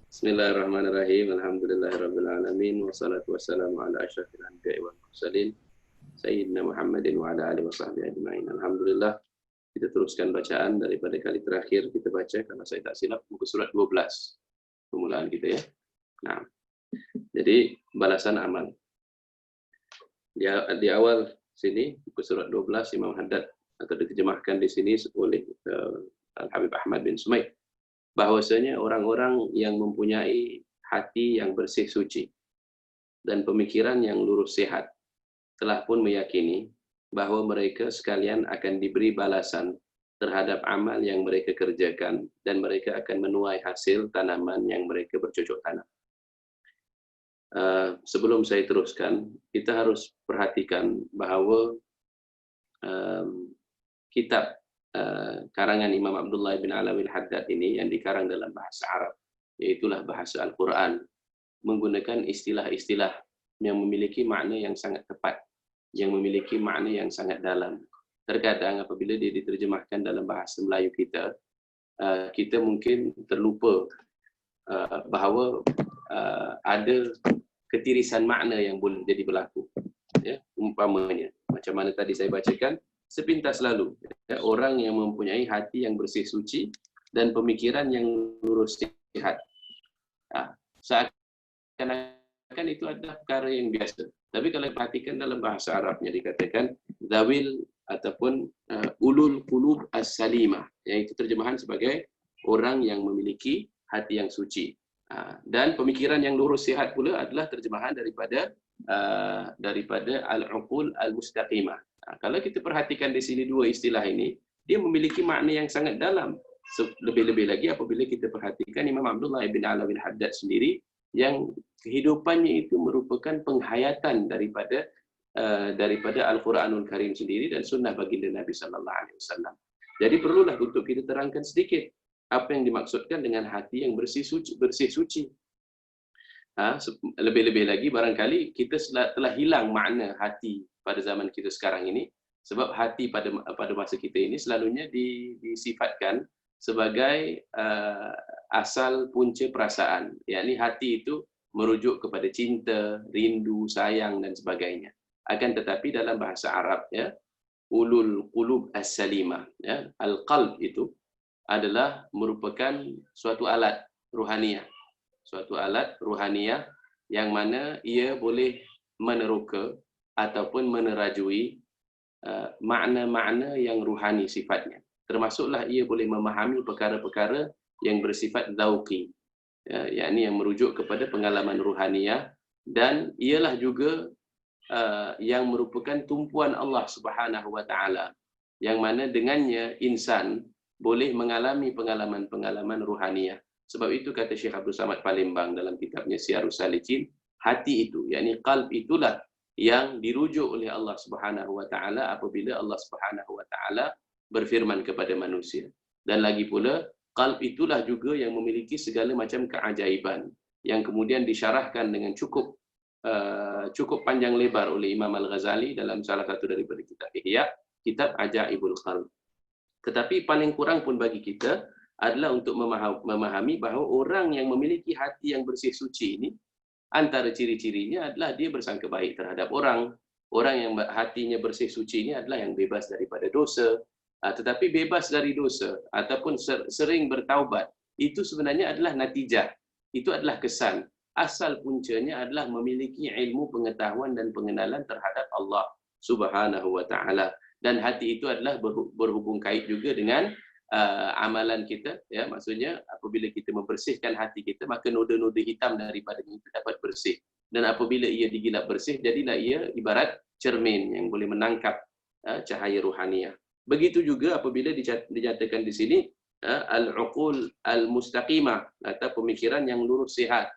Bismillahirrahmanirrahim. Alhamdulillahirabbil alamin wassalatu wassalamu ala asyrafil anbiya'i wal mursalin sayyidina Muhammadin wa ala alihi washabbihi ajmain. Alhamdulillah, kita teruskan bacaan daripada kali terakhir kita baca, kalau saya tak silap, muka surat 12 permulaan kita ya. Nah, jadi balasan amal. Di awal sini muka surat 12 Imam Haddad atau diterjemahkan di sini oleh Al-Habib Ahmad bin Sumaid, bahwasanya orang-orang yang mempunyai hati yang bersih suci dan pemikiran yang lurus sehat telah pun meyakini bahwa mereka sekalian akan diberi balasan terhadap amal yang mereka kerjakan dan mereka akan menuai hasil tanaman yang mereka bercocok tanam. Sebelum saya teruskan, kita harus perhatikan bahawa kitab karangan Imam Abdullah bin Alawi al-Haddad ini yang dikarang dalam bahasa Arab, yaitulah bahasa Al-Quran, menggunakan istilah-istilah yang memiliki makna yang sangat tepat, yang memiliki makna yang sangat dalam. Terkadang apabila dia diterjemahkan dalam bahasa Melayu kita, kita mungkin terlupa bahawa ada ketirisan makna yang boleh jadi berlaku. Ya, umpamanya, macam mana tadi saya bacakan, sepintas lalu, ya, orang yang mempunyai hati yang bersih suci dan pemikiran yang lurus sehat. Seakan-akan itu adalah perkara yang biasa. Tapi kalau perhatikan dalam bahasa Arabnya dikatakan zawil ataupun ulul qulub as-salimah, iaitu terjemahan sebagai orang yang memiliki hati yang suci. Dan pemikiran yang lurus sehat pula adalah terjemahan daripada al-uqul al-mustaqimah. Kalau kita perhatikan di sini dua istilah ini, dia memiliki makna yang sangat dalam. Lebih-lebih lagi apabila kita perhatikan Imam Abdullah bin Alawi al-Haddad sendiri, yang kehidupannya itu merupakan penghayatan daripada Al-Quranul Karim sendiri dan sunnah baginda Nabi sallallahu alaihi wasallam. Jadi perlulah untuk kita terangkan sedikit apa yang dimaksudkan dengan hati yang bersih suci. Lebih-lebih lagi barangkali kita telah hilang makna hati pada zaman kita sekarang ini, sebab hati pada masa kita ini selalunya disifatkan sebagai asal punca perasaan, yakni hati itu merujuk kepada cinta, rindu, sayang dan sebagainya. Akan tetapi dalam bahasa Arab, ya, ulul qulub as-salimah, ya, al-qalb itu adalah merupakan suatu alat ruhaniyah, yang mana ia boleh meneroka ataupun menerajui makna-makna yang ruhani sifatnya. Termasuklah ia boleh memahami perkara-perkara yang bersifat dzauqi, yakni yang merujuk kepada pengalaman ruhaniyah, dan ialah juga yang merupakan tumpuan Allah Subhanahu wa taala, yang mana dengannya insan boleh mengalami pengalaman-pengalaman ruhaniyah. Sebab itu kata Syekh Abdul Samad Palembang dalam kitabnya Syiarus Salikin, hati itu, yakni qalb itulah yang dirujuk oleh Allah Subhanahu wa taala apabila Allah Subhanahu wa taala berfirman kepada manusia. Dan lagi pula, qalb itulah juga yang memiliki segala macam keajaiban yang kemudian disyarahkan dengan cukup panjang lebar oleh Imam Al-Ghazali dalam salah satu daripada kitab Ihya, kitab Ajaibul Qalb. Tetapi paling kurang pun bagi kita adalah untuk memahami bahawa orang yang memiliki hati yang bersih suci ini, antara ciri-cirinya adalah dia bersangka baik terhadap orang. Orang yang hatinya bersih suci ini adalah yang bebas daripada dosa. Tetapi bebas dari dosa ataupun sering bertaubat, itu sebenarnya adalah natijah. Itu adalah kesan. Asal puncanya adalah memiliki ilmu, pengetahuan dan pengenalan terhadap Allah Subhanahu wa taala. Dan hati itu adalah berhubung kait juga dengan amalan kita, ya, maksudnya apabila kita membersihkan hati kita, maka noda-noda hitam daripadanya itu dapat bersih, dan apabila ia digilap bersih, jadilah ia ibarat cermin yang boleh menangkap cahaya ruhaniyah. Begitu juga apabila dinyatakan di sini al-uqul al-mustaqimah, atau pemikiran yang lurus sehat,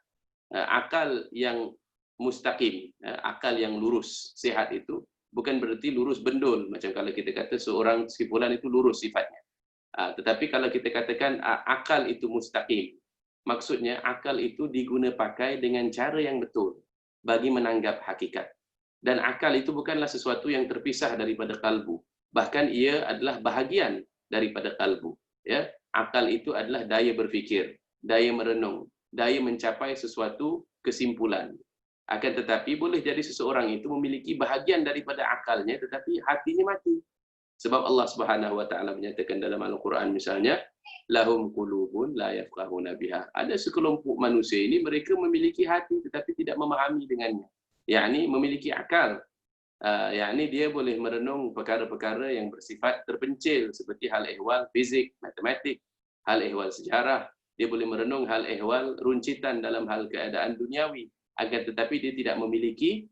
akal yang mustaqim, akal yang lurus sehat itu bukan berarti lurus bendul, macam kalau kita kata seorang si fulan itu lurus sifatnya. Tetapi kalau kita katakan akal itu mustaqim, maksudnya akal itu diguna pakai dengan cara yang betul bagi menanggap hakikat. Dan akal itu bukanlah sesuatu yang terpisah daripada kalbu, bahkan ia adalah bahagian daripada kalbu. Ya, akal itu adalah daya berfikir, daya merenung, daya mencapai sesuatu kesimpulan. Akan tetapi boleh jadi seseorang itu memiliki bahagian daripada akalnya tetapi hatinya mati. Sebab Allah Subhanahu wa taala menyatakan dalam Al-Quran misalnya, lahum qulubun la yafqahuna biha. Ada sekelompok manusia ini mereka memiliki hati tetapi tidak memahami dengannya. Yakni memiliki akal. Yakni dia boleh merenung perkara-perkara yang bersifat terpencil seperti hal ehwal fizik, matematik, hal ehwal sejarah. Dia boleh merenung hal ehwal runcitan dalam hal keadaan duniawi. Akan tetapi dia tidak memiliki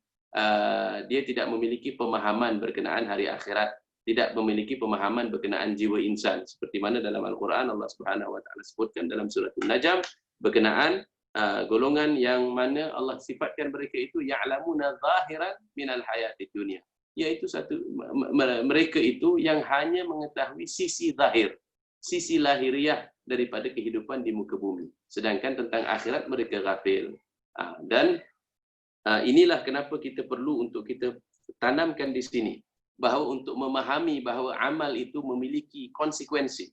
pemahaman berkenaan hari akhirat, tidak memiliki pemahaman berkenaan jiwa insan. Seperti mana dalam Al-Quran Allah Subhanahu wa taala sebutkan dalam surah An-Najm berkenaan golongan yang mana Allah sifatkan mereka itu ya'lamuna zahiran minal hayatid dunya, iaitu mereka itu yang hanya mengetahui sisi zahir, sisi lahiriah daripada kehidupan di muka bumi, sedangkan tentang akhirat mereka ghafil. Dan inilah kenapa kita perlu untuk kita tanamkan di sini bahawa untuk memahami bahawa amal itu memiliki konsekuensi,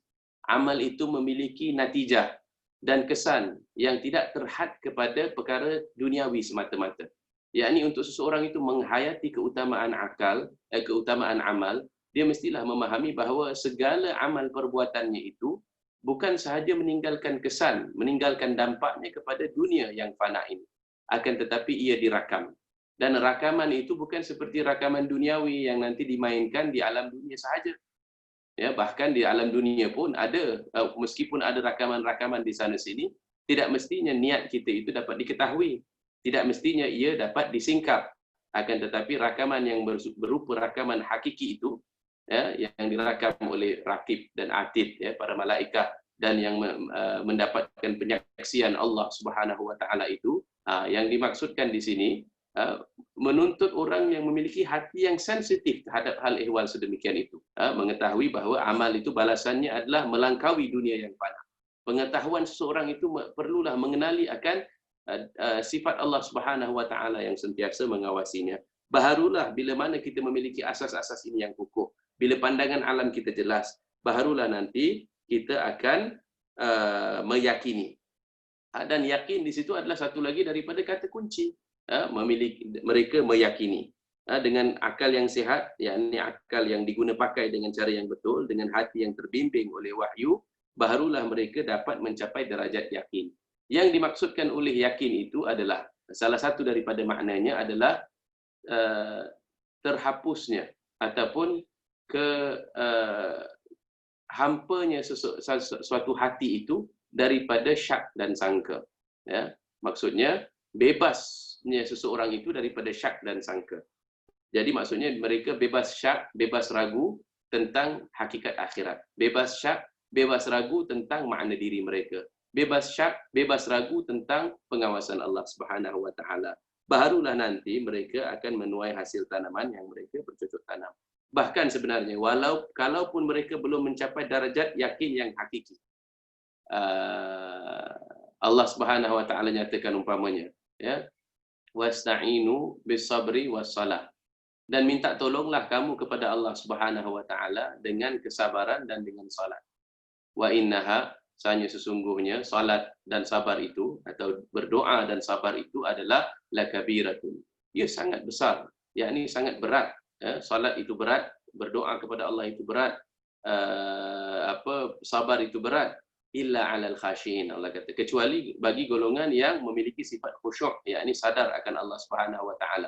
amal itu memiliki natijah dan kesan yang tidak terhad kepada perkara duniawi semata-mata. Yakni untuk seseorang itu menghayati keutamaan keutamaan amal, dia mestilah memahami bahawa segala amal perbuatannya itu bukan sahaja meninggalkan kesan, meninggalkan dampaknya kepada dunia yang fana ini, akan tetapi ia dirakam. Dan rakaman itu bukan seperti rakaman duniawi yang nanti dimainkan di alam dunia sahaja. Ya, bahkan di alam dunia pun ada, meskipun ada rakaman-rakaman di sana sini, tidak mestinya niat kita itu dapat diketahui, tidak mestinya ia dapat disingkap. Akan tetapi rakaman yang berupa rakaman hakiki itu, ya, yang dirakam oleh rakib dan atid, ya, para malaikat, dan yang mendapatkan penyaksian Allah Subhanahu wa taala itu, yang dimaksudkan di sini menuntut orang yang memiliki hati yang sensitif terhadap hal ehwal sedemikian itu, mengetahui bahawa amal itu balasannya adalah melangkaui dunia yang fana. Pengetahuan seseorang itu perlulah mengenali akan sifat Allah Subhanahu wa taala yang sentiasa mengawasinya. Barulah bila mana kita memiliki asas-asas ini yang kukuh, bila pandangan alam kita jelas, barulah nanti kita akan meyakini. Dan yakin di situ adalah satu lagi daripada kata kunci. Mereka meyakini dengan akal yang sihat, yakni akal yang diguna pakai dengan cara yang betul, dengan hati yang terbimbing oleh wahyu, barulah mereka dapat mencapai derajat yakin. Yang dimaksudkan oleh yakin itu adalah, salah satu daripada maknanya adalah terhapusnya ataupun hampanya suatu hati itu daripada syak dan sangka. Ya, maksudnya bebasnya seseorang itu daripada syak dan sangka. Jadi maksudnya mereka bebas syak, bebas ragu tentang hakikat akhirat. Bebas syak, bebas ragu tentang makna diri mereka. Bebas syak, bebas ragu tentang pengawasan Allah Subhanahu wa taala. Barulah nanti mereka akan menuai hasil tanaman yang mereka bercocok tanam. Bahkan sebenarnya kalaupun mereka belum mencapai darjat yakin yang hakiki, Allah Subhanahu wa taala nyatakan umpamanya, ya, wasta'inu bis-sabri was-salah, dan minta tolonglah kamu kepada Allah Subhanahu wa taala dengan kesabaran dan dengan salat. Wa innaha, sesungguhnya salat dan sabar itu, atau berdoa dan sabar itu adalah lakabiratun. Ia sangat besar, yakni sangat berat. Ya, salat itu berat, berdoa kepada Allah itu berat, sabar itu berat. Illa 'alal khashin, Allah kata, kecuali bagi golongan yang memiliki sifat khusyuk, yakni sadar akan Allah Subhanahu wa taala.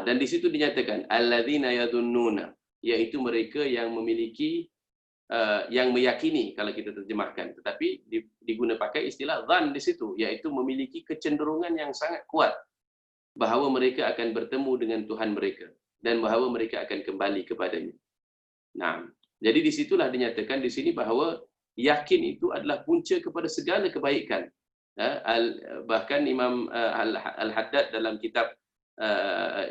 Dan di situ dinyatakan alladzina yadhunnuna, iaitu mereka yang memiliki yang meyakini, kalau kita terjemahkan, tetapi diguna pakai istilah zan di situ, iaitu memiliki kecenderungan yang sangat kuat bahawa mereka akan bertemu dengan Tuhan mereka dan bahawa mereka akan kembali kepadanya. Nah, jadi di situlah dinyatakan di sini bahawa yakin itu adalah punca kepada segala kebaikan. Bahkan Imam Al-Haddad dalam kitab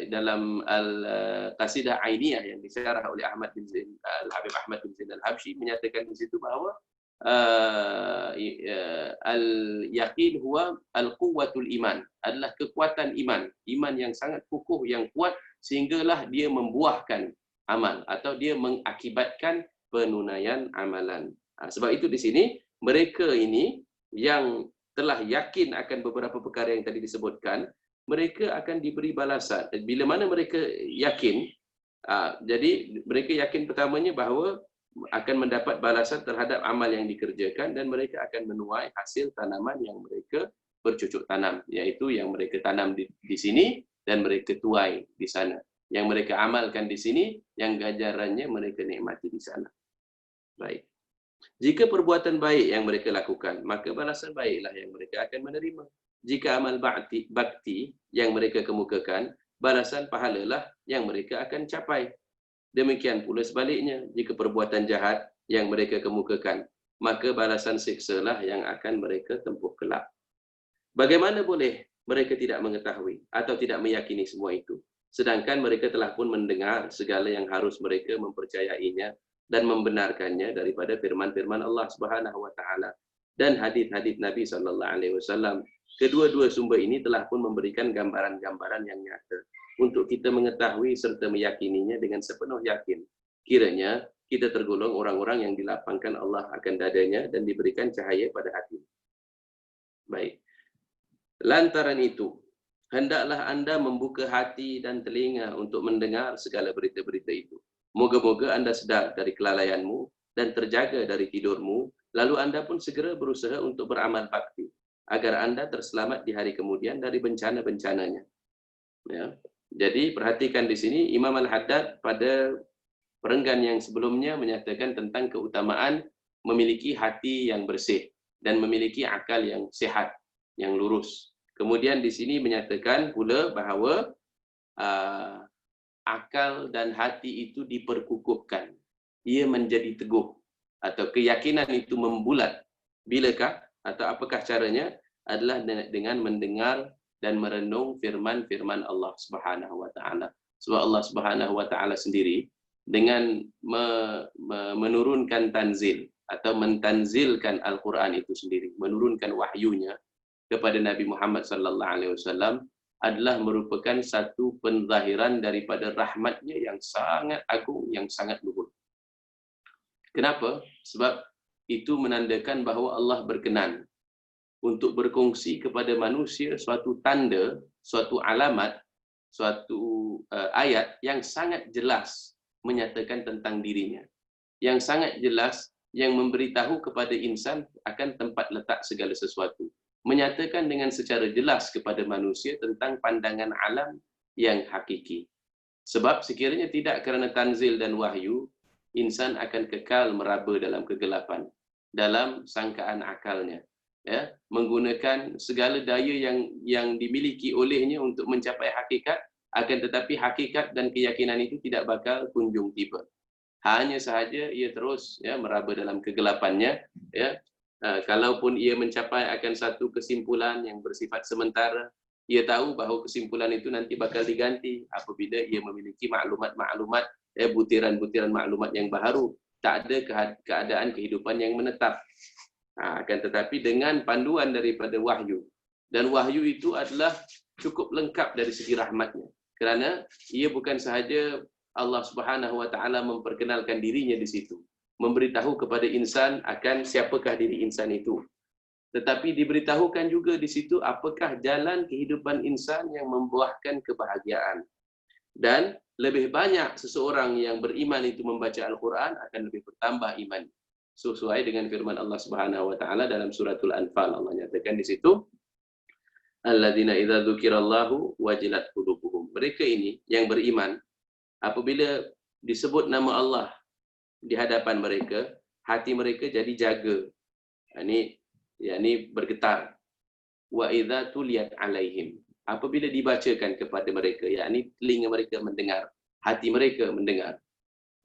dalam Al-Qasidah Ainiyah yang disyarah oleh Al-Habib Ahmad bin Zain Al-Habsyi menyatakan di situ bahawa al-yaqin huwa al-quwwatul iman, adalah kekuatan iman, iman yang sangat kukuh, yang kuat, sehinggalah dia membuahkan amal atau dia mengakibatkan penunaian amalan. Sebab itu di sini mereka ini yang telah yakin akan beberapa perkara yang tadi disebutkan, mereka akan diberi balasan. Bila mana mereka yakin, jadi mereka yakin pertamanya bahawa akan mendapat balasan terhadap amal yang dikerjakan dan mereka akan menuai hasil tanaman yang mereka bercucuk tanam, iaitu yang mereka tanam di sini dan mereka tuai di sana. Yang mereka amalkan di sini, yang ganjarannya mereka nikmati di sana. Baik. Jika perbuatan baik yang mereka lakukan, maka balasan baiklah yang mereka akan menerima. Jika amal bakti yang mereka kemukakan, balasan pahalalah yang mereka akan capai. Demikian pula sebaliknya, jika perbuatan jahat yang mereka kemukakan, maka balasan siksalah yang akan mereka tempuh kelak. Bagaimana boleh mereka tidak mengetahui atau tidak meyakini semua itu? Sedangkan mereka telah pun mendengar segala yang harus mereka mempercayainya dan membenarkannya daripada firman-firman Allah Subhanahu wa taala dan hadis-hadis Nabi sallallahu alaihi wasallam. Kedua-dua sumber ini telah pun memberikan gambaran-gambaran yang nyata untuk kita mengetahui serta meyakininya dengan sepenuh yakin. Kiranya kita tergolong orang-orang yang dilapangkan Allah akan dadanya dan diberikan cahaya pada hati. Baik. Lantaran itu, hendaklah anda membuka hati dan telinga untuk mendengar segala berita-berita itu. Moga-moga anda sedar dari kelalaianmu dan terjaga dari tidurmu, lalu anda pun segera berusaha untuk beramal bakti, agar anda terselamat di hari kemudian dari bencana-bencananya. Ya. Jadi perhatikan di sini, Imam Al-Haddad pada perenggan yang sebelumnya menyatakan tentang keutamaan memiliki hati yang bersih dan memiliki akal yang sehat, yang lurus. Kemudian di sini menyatakan pula bahawa akal dan hati itu diperkukuhkan. Ia menjadi teguh atau keyakinan itu membulat. Bilakah atau apakah caranya? Adalah dengan mendengar dan merenung firman-firman Allah Subhanahu wa taala. Sebab Allah Subhanahu wa taala sendiri dengan menurunkan tanzil atau mentanzilkan Al-Quran itu sendiri, menurunkan wahyunya kepada Nabi Muhammad sallallahu alaihi wasallam adalah merupakan satu penzahiran daripada rahmatnya yang sangat agung, yang sangat luhur. Kenapa? Sebab itu menandakan bahawa Allah berkenan untuk berkongsi kepada manusia suatu tanda, suatu alamat, suatu ayat yang sangat jelas menyatakan tentang dirinya. Yang sangat jelas yang memberitahu kepada insan akan tempat letak segala sesuatu. Menyatakan dengan secara jelas kepada manusia tentang pandangan alam yang hakiki. Sebab sekiranya tidak kerana tanzil dan wahyu, insan akan kekal meraba dalam kegelapan, dalam sangkaan akalnya. Ya, menggunakan segala daya yang dimiliki olehnya untuk mencapai hakikat, akan tetapi hakikat dan keyakinan itu tidak bakal kunjung tiba. Hanya sahaja ia terus meraba dalam kegelapannya. Kalaupun ia mencapai akan satu kesimpulan yang bersifat sementara, ia tahu bahawa kesimpulan itu nanti bakal diganti apabila ia memiliki maklumat-maklumat, butiran-butiran maklumat yang baru. Tak ada keadaan kehidupan yang menetap. Akan tetapi dengan panduan daripada wahyu, dan wahyu itu adalah cukup lengkap dari segi rahmatnya, kerana ia bukan sahaja Allah Subhanahu wa taala memperkenalkan dirinya di situ, memberitahu kepada insan akan siapakah diri insan itu, tetapi diberitahukan juga di situ apakah jalan kehidupan insan yang membuahkan kebahagiaan. Dan lebih banyak seseorang yang beriman itu membaca Al-Quran, akan lebih bertambah iman. Sesuai dengan firman Allah Subhanahu wa taala dalam suratul Anfal, Allah nyatakan di situ, alladzina idza dzukirallahu wajilat qulubuhum. Mereka ini yang beriman, apabila disebut nama Allah di hadapan mereka, hati mereka jadi jaga. Ini bergetar. Wa idza tuliyat alaihim. Apabila dibacakan kepada mereka, yakni telinga mereka mendengar, hati mereka mendengar.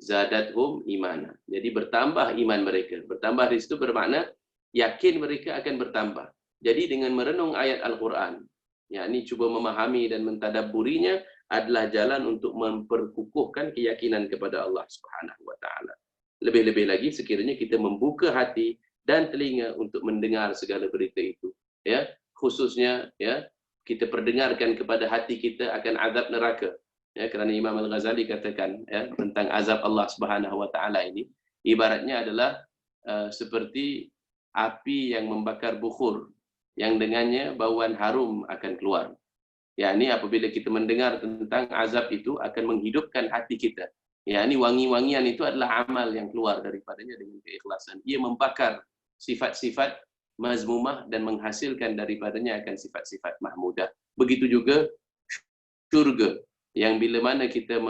Zadathum imana. Jadi bertambah iman mereka. Bertambah di situ bermakna yakin mereka akan bertambah. Jadi dengan merenung ayat Al-Quran, yakni cuba memahami dan mentadabburinya, adalah jalan untuk memperkukuhkan keyakinan kepada Allah Subhanahu wa taala. Lebih-lebih lagi sekiranya kita membuka hati dan telinga untuk mendengar segala berita itu. Khususnya kita perdengarkan kepada hati kita akan azab neraka. Kerana Imam Al-Ghazali katakan tentang azab Allah Subhanahu wa taala ini ibaratnya adalah seperti api yang membakar bukhur, yang dengannya bauan harum akan keluar. Yakni apabila kita mendengar tentang azab itu akan menghidupkan hati kita. Yakni wangi-wangian itu adalah amal yang keluar daripadanya dengan keikhlasan. Ia membakar sifat-sifat mazmumah dan menghasilkan daripadanya akan sifat-sifat mahmudah. Begitu juga syurga, yang bila mana kita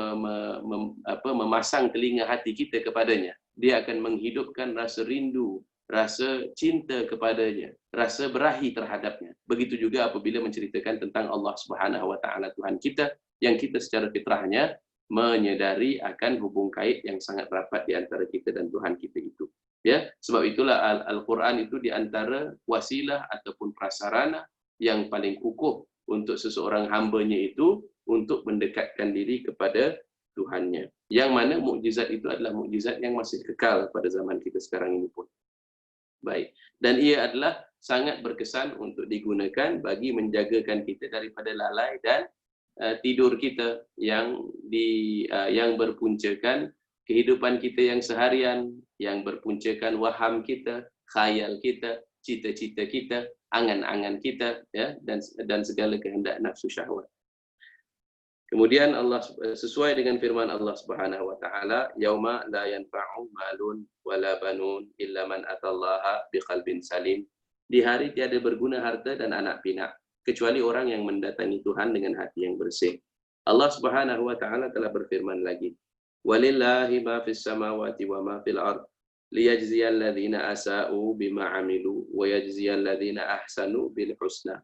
memasang telinga hati kita kepadanya, dia akan menghidupkan rasa rindu, rasa cinta kepadanya, rasa berahi terhadapnya. Begitu juga apabila menceritakan tentang Allah Subhanahu wa taala Tuhan kita, yang kita secara fitrahnya menyedari akan hubung kait yang sangat rapat di antara kita dan Tuhan kita itu. Ya, sebab itulah Al-Quran itu di antara wasilah ataupun prasarana yang paling kukuh untuk seseorang hambanya itu untuk mendekatkan diri kepada Tuhannya. Yang mana mukjizat itu adalah mukjizat yang masih kekal pada zaman kita sekarang ini pun. Baik. Dan ia adalah sangat berkesan untuk digunakan bagi menjagakan kita daripada lalai dan tidur kita yang berpuncakan kehidupan kita yang seharian, yang berpuncakan waham kita, khayal kita, cita-cita kita, angan-angan kita, ya, dan segala kehendak nafsu syahwat. Kemudian Allah sesuai dengan firman Allah Subhanahu wa taala, yauma la yanfa'u malun wala banun illa man atallaha biqalbin salim. Di hari tiada berguna harta dan anak pinak kecuali orang yang mendatangi Tuhan dengan hati yang bersih. Allah Subhanahu wa taala telah berfirman lagi, walillahi ma fis samawati wa ma fil ard liyajziyal ladzina asa'u bima 'amilu wa yajziyal ladzina ahsanu bil husna.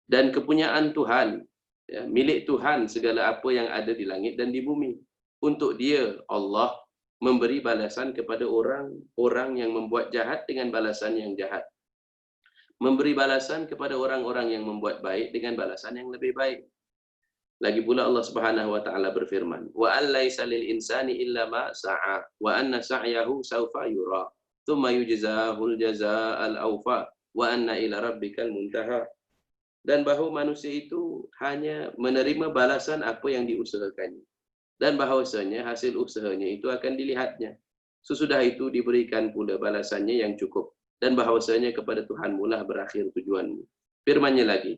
Dan kepunyaan Tuhan, ya, milik Tuhan segala apa yang ada di langit dan di bumi. Untuk dia, Allah, memberi balasan kepada orang-orang yang membuat jahat dengan balasan yang jahat. Memberi balasan kepada orang-orang yang membuat baik dengan balasan yang lebih baik. Lagi pula Allah Subhanahu wa taala berfirman, wa an laisa lil insani illa ma sa'a wa anna sa'yahu sawfa yura thumma yujzahul jazaa'al awfa wa anna ila rabbikal muntaha. Dan bahawa manusia itu hanya menerima balasan apa yang diusahakannya, dan bahawasanya hasil usahanya itu akan dilihatnya. Sesudah itu diberikan pula balasannya yang cukup, dan bahawasanya kepada Tuhanmu lah berakhir tujuanmu. Firman-Nya lagi,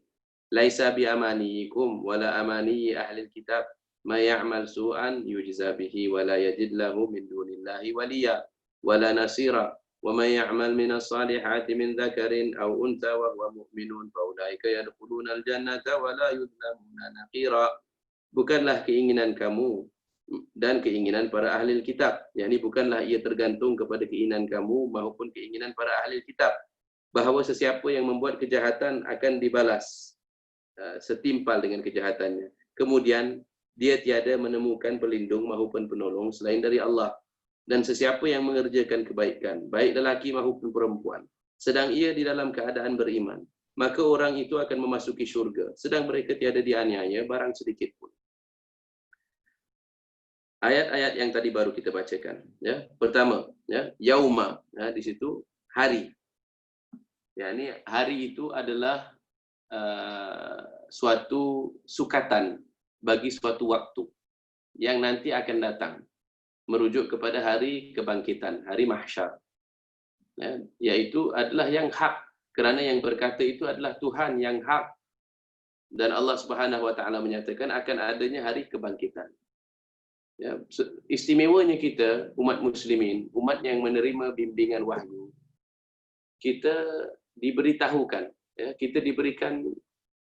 laisa bi amaniyikum wala amani ahli kitab may ya'mal su'an yujza bihi wala yajid lahu min dunillahi waliya wala nasira. وَمَنْ يَعْمَلْ مِنَ الصَّالِحَاتِ مِنْ ذَكَرٍ أَوْ أُنْثَى وَهُوَ مُؤْمِنٌ فَأُولَئِكَ يَدْخُلُونَ الْجَنَّةَ وَلَا يُظْلَمُونَ نَقِيرًا. Bukanlah keinginan kamu dan keinginan para ahli kitab, yakni bukanlah ia tergantung kepada keinginan kamu maupun keinginan para ahli kitab, bahawa sesiapa yang membuat kejahatan akan dibalas setimpal dengan kejahatannya. Kemudian dia tiada menemukan pelindung maupun penolong selain dari Allah. Dan sesiapa yang mengerjakan kebaikan, baik lelaki maupun perempuan, sedang ia di dalam keadaan beriman, maka orang itu akan memasuki syurga, sedang mereka tiada dianiaya barang sedikit pun. Ayat-ayat yang tadi baru kita bacakan, ya. Pertama, ya, yauma, ya, di situ hari. Ya, ini hari itu adalah suatu sukatan bagi suatu waktu yang nanti akan datang, merujuk kepada hari kebangkitan, hari mahsyar. Ya, yaitu adalah yang hak, kerana yang berkata itu adalah Tuhan yang hak. Dan Allah Subhanahu wa taala menyatakan akan adanya hari kebangkitan. Ya, istimewanya kita umat muslimin, umat yang menerima bimbingan wahyu, kita diberitahukan, ya, kita diberikan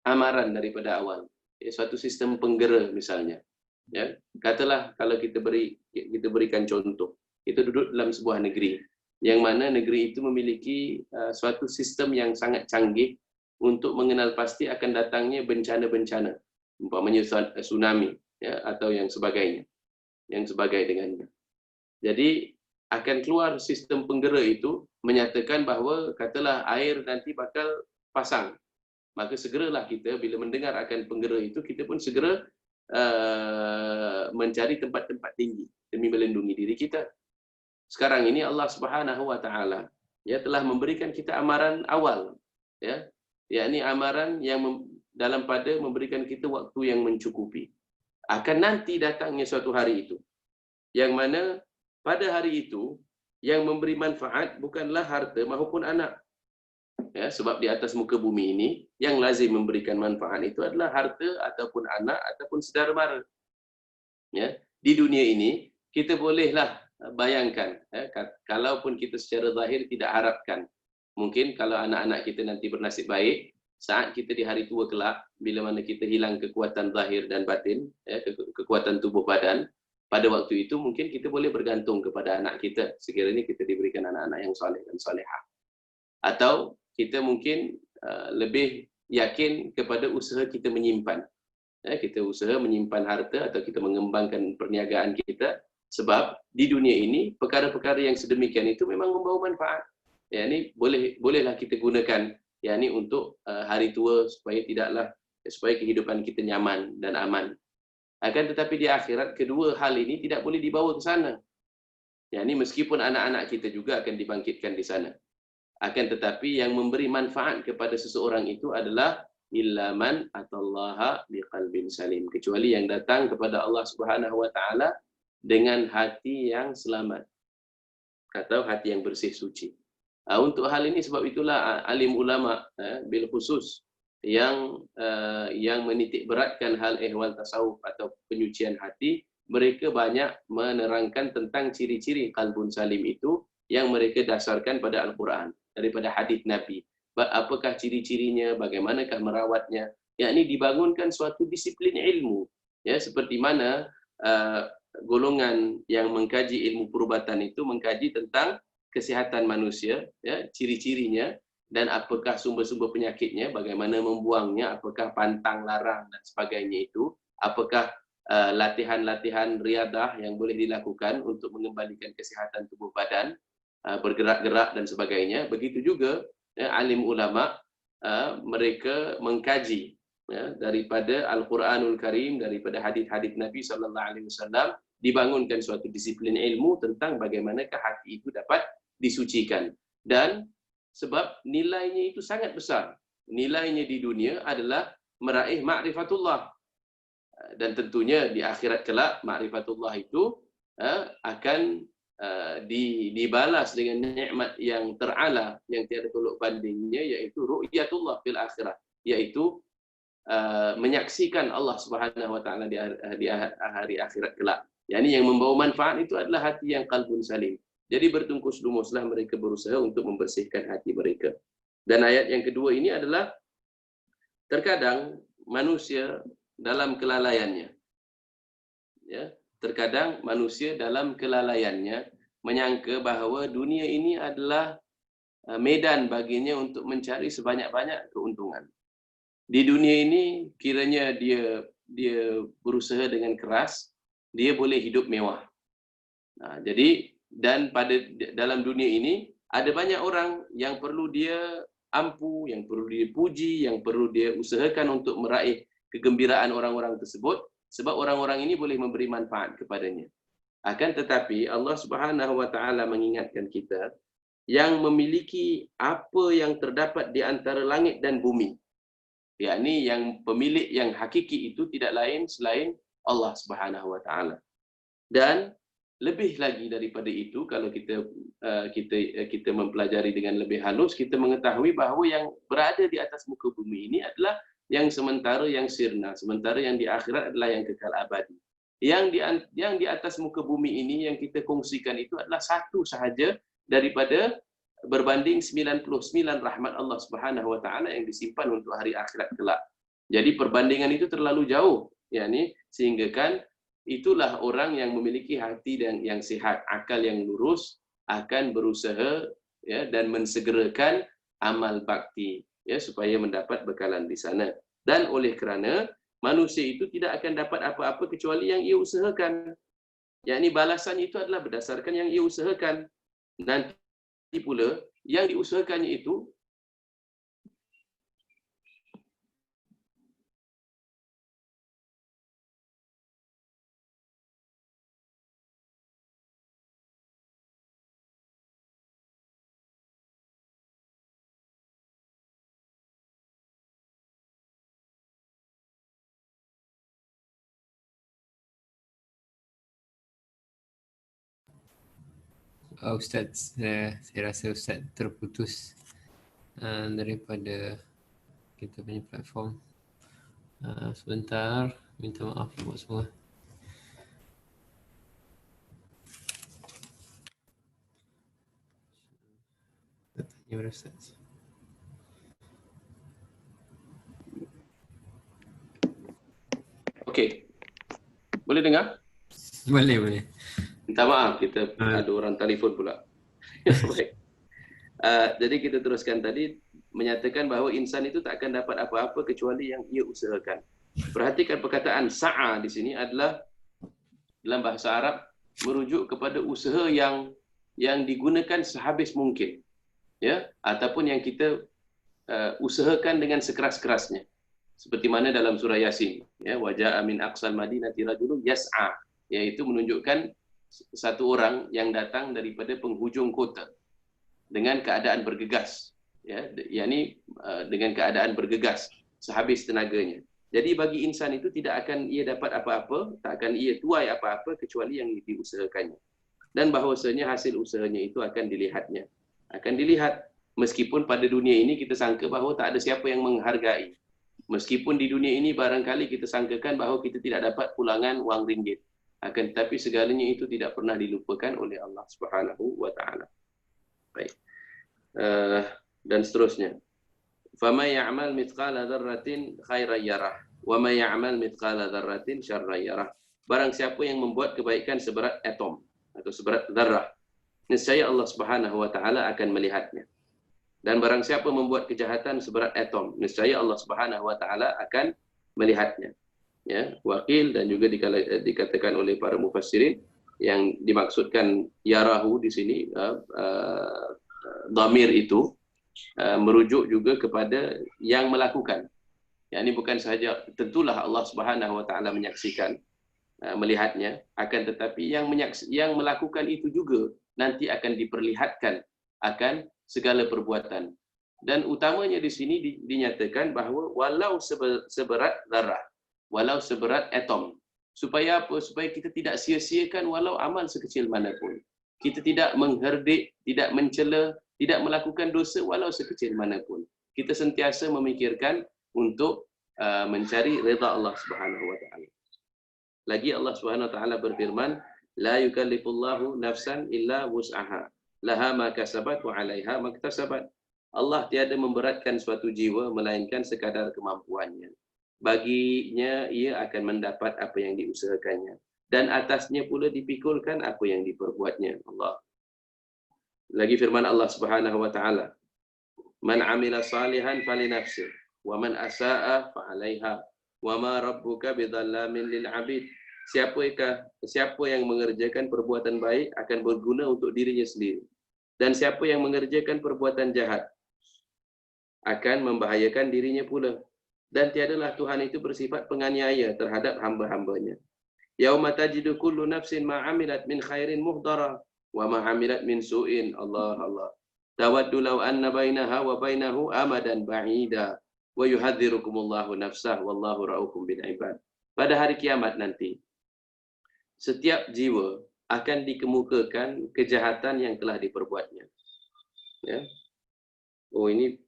amaran daripada awal, ya, suatu sistem penggera misalnya. Ya, katalah kalau kita berikan contoh, kita duduk dalam sebuah negeri, yang mana negeri itu memiliki suatu sistem yang sangat canggih untuk mengenal pasti akan datangnya bencana-bencana, umpamanya tsunami, ya, atau yang sebagainya, yang sebagai dengannya. Jadi akan keluar sistem penggera itu menyatakan bahawa katalah air nanti bakal pasang, maka segeralah kita bila mendengar akan penggera itu, kita pun segera mencari tempat-tempat tinggi demi melindungi diri kita. Sekarang ini Allah Subhanahu wa taala, ya, telah memberikan kita amaran awal, ya, yakni amaran yang dalam pada memberikan kita waktu yang mencukupi. Akan nanti datangnya suatu hari itu, yang mana pada hari itu Yang memberi manfaat bukanlah harta maupun anak. Ya, sebab di atas muka bumi ini yang lazim memberikan manfaat itu adalah harta ataupun anak ataupun saudara mara. Ya, di dunia ini kita bolehlah bayangkan, ya, kalaupun kita secara zahir tidak harapkan, mungkin kalau anak-anak kita nanti bernasib baik, saat kita di hari tua kelak, bila mana kita hilang kekuatan zahir dan batin, ya, kekuatan tubuh badan, pada waktu itu mungkin kita boleh bergantung kepada anak kita sekiranya kita diberikan anak-anak yang soleh dan solehah. Atau kita mungkin lebih yakin kepada usaha kita menyimpan. Kita usaha menyimpan harta atau kita mengembangkan perniagaan kita, sebab di dunia ini perkara-perkara yang sedemikian itu memang membawa manfaat. Ya, ini bolehlah kita gunakan ya ini untuk hari tua supaya kehidupan kita nyaman dan aman. Akan tetapi di akhirat kedua hal ini tidak boleh dibawa ke sana. Ya, ini meskipun anak-anak kita juga akan dibangkitkan di sana. Akan tetapi yang memberi manfaat kepada seseorang itu adalah illa man atallaha biqalbin salim, kecuali yang datang kepada Allah Subhanahu wa taala dengan hati yang selamat atau hati yang bersih suci. Untuk hal ini sebab itulah alim ulama bil khusus yang menitik beratkan hal ehwal tasawuf atau penyucian hati, mereka banyak menerangkan tentang ciri-ciri qalbun salim itu yang mereka dasarkan pada Al-Quran, daripada hadis Nabi. Apakah ciri-cirinya, bagaimanakah merawatnya? Yakni dibangunkan suatu disiplin ilmu. Ya, seperti mana golongan yang mengkaji ilmu perubatan itu mengkaji tentang kesihatan manusia, ya, ciri-cirinya dan apakah sumber-sumber penyakitnya, bagaimana membuangnya, apakah pantang larang dan sebagainya itu, apakah latihan-latihan riadah yang boleh dilakukan untuk mengembalikan kesihatan tubuh badan, bergerak-gerak dan sebagainya. Begitu juga ya, alim ulama mereka mengkaji ya, daripada Al-Quranul Karim, daripada hadis-hadis Nabi SAW, dibangunkan suatu disiplin ilmu tentang bagaimanakah hati itu dapat disucikan. Dan sebab nilainya itu sangat besar. Nilainya di dunia adalah meraih ma'rifatullah. Dan tentunya di akhirat kelak ma'rifatullah itu akan dibalas dengan nikmat yang terala yang tiada tolak bandingnya, yaitu ru'yatullah fil akhirah, yaitu menyaksikan Allah Subhanahu wa taala di hari akhirat kelak. Yani yang membawa manfaat itu adalah hati yang qalbun salim. Jadi bertungkus lumuslah mereka berusaha untuk membersihkan hati mereka. Dan ayat yang kedua ini adalah terkadang manusia dalam kelalaiannya, ya, terkadang manusia dalam kelalaiannya menyangka bahawa dunia ini adalah medan baginya untuk mencari sebanyak-banyak keuntungan. Di dunia ini kiranya dia berusaha dengan keras, dia boleh hidup mewah. Jadi dan dalam dunia ini ada banyak orang yang perlu dia ampu, yang perlu dia puji, yang perlu dia usahakan untuk meraih kegembiraan orang-orang tersebut, sebab orang-orang ini boleh memberi manfaat kepadanya. Akan tetapi Allah Subhanahu wa taala mengingatkan kita yang memiliki apa yang terdapat di antara langit dan bumi. Yakni yang pemilik yang hakiki itu tidak lain selain Allah Subhanahu wa taala. Dan lebih lagi daripada itu, kalau kita mempelajari dengan lebih halus, kita mengetahui bahawa yang berada di atas muka bumi ini adalah yang sementara, yang sirna, sementara yang di akhirat adalah yang kekal abadi. Yang di atas muka bumi ini yang kita kongsikan itu adalah satu sahaja daripada berbanding 99 rahmat Allah Subhanahu wa taala yang disimpan untuk hari akhirat kelak. Jadi perbandingan itu terlalu jauh, yakni sehingga kan itulah orang yang memiliki hati dan yang sihat, akal yang lurus akan berusaha ya dan mensegerakan amal bakti ya supaya mendapat bekalan di sana. Dan oleh kerana manusia itu tidak akan dapat apa-apa kecuali yang ia usahakan. Yakni balasan itu adalah berdasarkan yang ia usahakan. Nanti pula yang diusahakannya itu Ustaz, saya rasa Ustaz terputus daripada kita punya platform. Sebentar, minta maaf buat semua. Tanya pada Ustaz. Okey. Boleh dengar? Boleh. Minta maaf, kita ada orang telefon pula. Baik. Jadi kita teruskan tadi, menyatakan bahawa insan itu tak akan dapat apa-apa kecuali yang ia usahakan. Perhatikan perkataan sa'a di sini adalah dalam bahasa Arab merujuk kepada usaha yang digunakan sehabis mungkin, ya, ataupun yang kita usahakan dengan sekeras-kerasnya. Seperti mana dalam surah Yasin, ya, waja'a min aqsal madinati rajulun yas'a, iaitu menunjukkan satu orang yang datang daripada penghujung kota dengan keadaan bergegas, ya, yakni dengan keadaan bergegas sehabis tenaganya. Jadi bagi insan itu tidak akan ia dapat apa-apa, tak akan ia tuai apa-apa kecuali yang diusahakannya. Dan bahawasanya hasil usahanya itu akan dilihatnya. Akan dilihat, meskipun pada dunia ini kita sangka bahawa tak ada siapa yang menghargai. Meskipun di dunia ini barangkali kita sangkakan bahawa kita tidak dapat pulangan wang ringgit. Akan tetapi segalanya itu tidak pernah dilupakan oleh Allah Subhanahu wa taala. Baik. Dan seterusnya. فَمَا يَعْمَلْ مِثْقَالَ ذَرَّةٍ خَيْرًا يَرَهُ وَمَا يَعْمَلْ مِثْقَالَ ذَرَّةٍ شَرًّا يَرَهُ. Barang siapa yang membuat kebaikan seberat atom atau seberat zarrah, nescaya Allah Subhanahu wa taala akan melihatnya. Dan barang siapa membuat kejahatan seberat atom, nescaya Allah Subhanahu wa taala akan melihatnya. Ya, wakil dan juga dikatakan oleh para mufassirin yang dimaksudkan yarahu di sini dhamir itu merujuk juga kepada yang melakukan. Yang ini bukan sahaja, tentulah Allah Subhanahu wa taala menyaksikan, melihatnya, akan tetapi yang melakukan itu juga nanti akan diperlihatkan akan segala perbuatan. Dan utamanya di sini dinyatakan bahawa walau seberat zarah, walau seberat atom. Supaya apa? Supaya kita tidak sia-siakan walau amal sekecil manapun. Kita tidak mengherdik, tidak mencela, tidak melakukan dosa walau sekecil manapun. Kita sentiasa memikirkan untuk mencari redha Allah Subhanahu wa taala. Lagi Allah Subhanahu wa taala berfirman, la yukallifullahu nafsan illa wus'aha, laha ma kasabat wa 'alaiha ma iktasabat. Allah tiada memberatkan suatu jiwa melainkan sekadar kemampuannya. Baginya ia akan mendapat apa yang diusahakannya, dan atasnya pula dipikulkan apa yang diperbuatnya. Allah. Lagi firman Allah Subhanahu wa taala, man 'amila salihan falinafsih wa man asaa fa 'alaiha wa ma rabbuka bidzallamin lil 'abid. Siapa yang mengerjakan perbuatan baik akan berguna untuk dirinya sendiri, dan siapa yang mengerjakan perbuatan jahat akan membahayakan dirinya pula. Dan tiadalah Tuhan itu bersifat penganiaya terhadap hamba-hambanya. Yauma tajidu kullu nafsin ma 'amilat min khairin muhdara wa ma 'amilat min su'in. Allah. Tawaddu law anna bainaha wa bainahu amadan ba'ida wa yuhadzirukumullahu nafsah wallahu ra'ufum bil ibad. Pada hari kiamat nanti, setiap jiwa akan dikemukakan kejahatan yang telah diperbuatnya. Ya. Oh, ini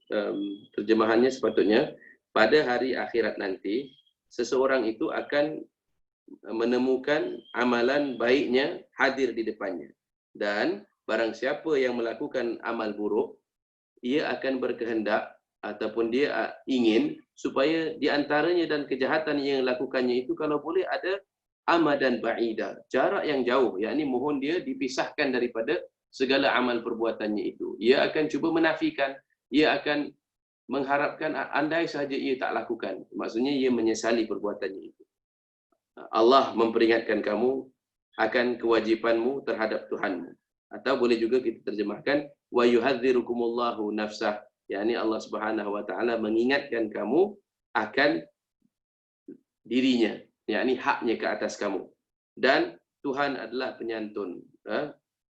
terjemahannya sepatutnya pada hari akhirat nanti seseorang itu akan menemukan amalan baiknya hadir di depannya, dan barang siapa yang melakukan amal buruk, ia akan berkehendak ataupun dia ingin supaya di antaranya dan kejahatan yang lakukannya itu kalau boleh ada amadan ba'ida, jarak yang jauh, yakni mohon dia dipisahkan daripada segala amal perbuatannya itu. Ia akan cuba menafikan, ia akan mengharapkan andai sahaja ia tak lakukan. Maksudnya ia menyesali perbuatannya itu. Allah memperingatkan kamu akan kewajipanmu terhadap Tuhanmu. Atau boleh juga kita terjemahkan wa yuhadzirukumullahu nafsah, yakni Allah Subhanahu wa taala mengingatkan kamu akan dirinya, yakni haknya ke atas kamu. Dan Tuhan adalah penyantun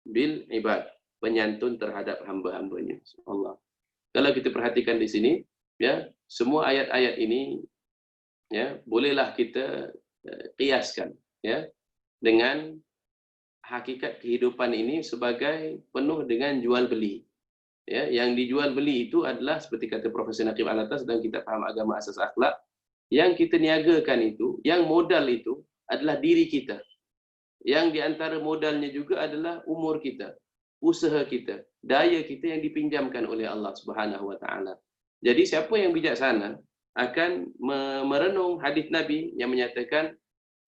bil ibad, penyantun terhadap hamba-hambanya. Allah. Kalau kita perhatikan di sini, ya, semua ayat-ayat ini, ya, bolehlah kita kiaskan, ya, dengan hakikat kehidupan ini sebagai penuh dengan jual beli. Ya, yang dijual beli itu adalah seperti kata Profesor Naqib Alatas dalam kitab Faham Agama Asas Akhlak, yang kita niagakan itu, yang modal itu adalah diri kita. Yang di antara modalnya juga adalah umur kita, usaha kita, daya kita yang dipinjamkan oleh Allah Subhanahu wa taala. Jadi siapa yang bijaksana akan merenung hadis Nabi yang menyatakan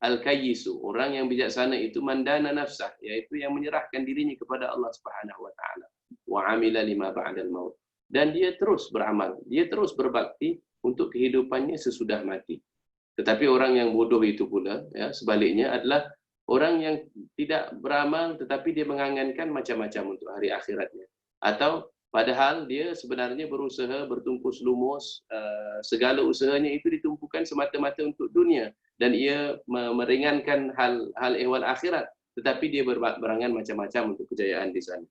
al-kayyisu, orang yang bijaksana itu mandana nafsah, iaitu yang menyerahkan dirinya kepada Allah Subhanahu wa taala. Wa amila lima ba'dal maut. Dan dia terus beramal, dia terus berbakti untuk kehidupannya sesudah mati. Tetapi orang yang bodoh itu pula, ya, sebaliknya adalah orang yang tidak beramal tetapi dia mengangankan macam-macam untuk hari akhiratnya. Atau padahal dia sebenarnya berusaha bertungkus lumus, segala usahanya itu ditumpukan semata-mata untuk dunia, dan ia meringankan hal ehwal akhirat, tetapi dia berangan macam-macam untuk kejayaan di sana.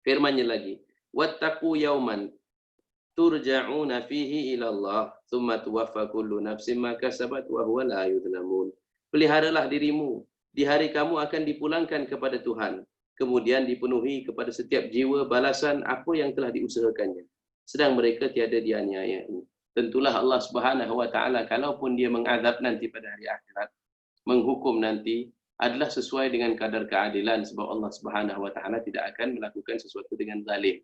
Firman-Nya lagi, wattaqu yauman turja'una fihi ila Allah, tsumma tuwaffa kullu nafsin ma kasabat wa huwa la yuzlamun. Peliharalah dirimu di hari kamu akan dipulangkan kepada Tuhan, kemudian dipenuhi kepada setiap jiwa balasan apa yang telah diusahakannya, sedang mereka tiada dianiaya. Tentulah Allah Subhanahu wa taala kalaupun dia mengazab nanti pada hari akhirat, menghukum nanti, adalah sesuai dengan kadar keadilan, sebab Allah Subhanahu wa taala tidak akan melakukan sesuatu dengan zalim.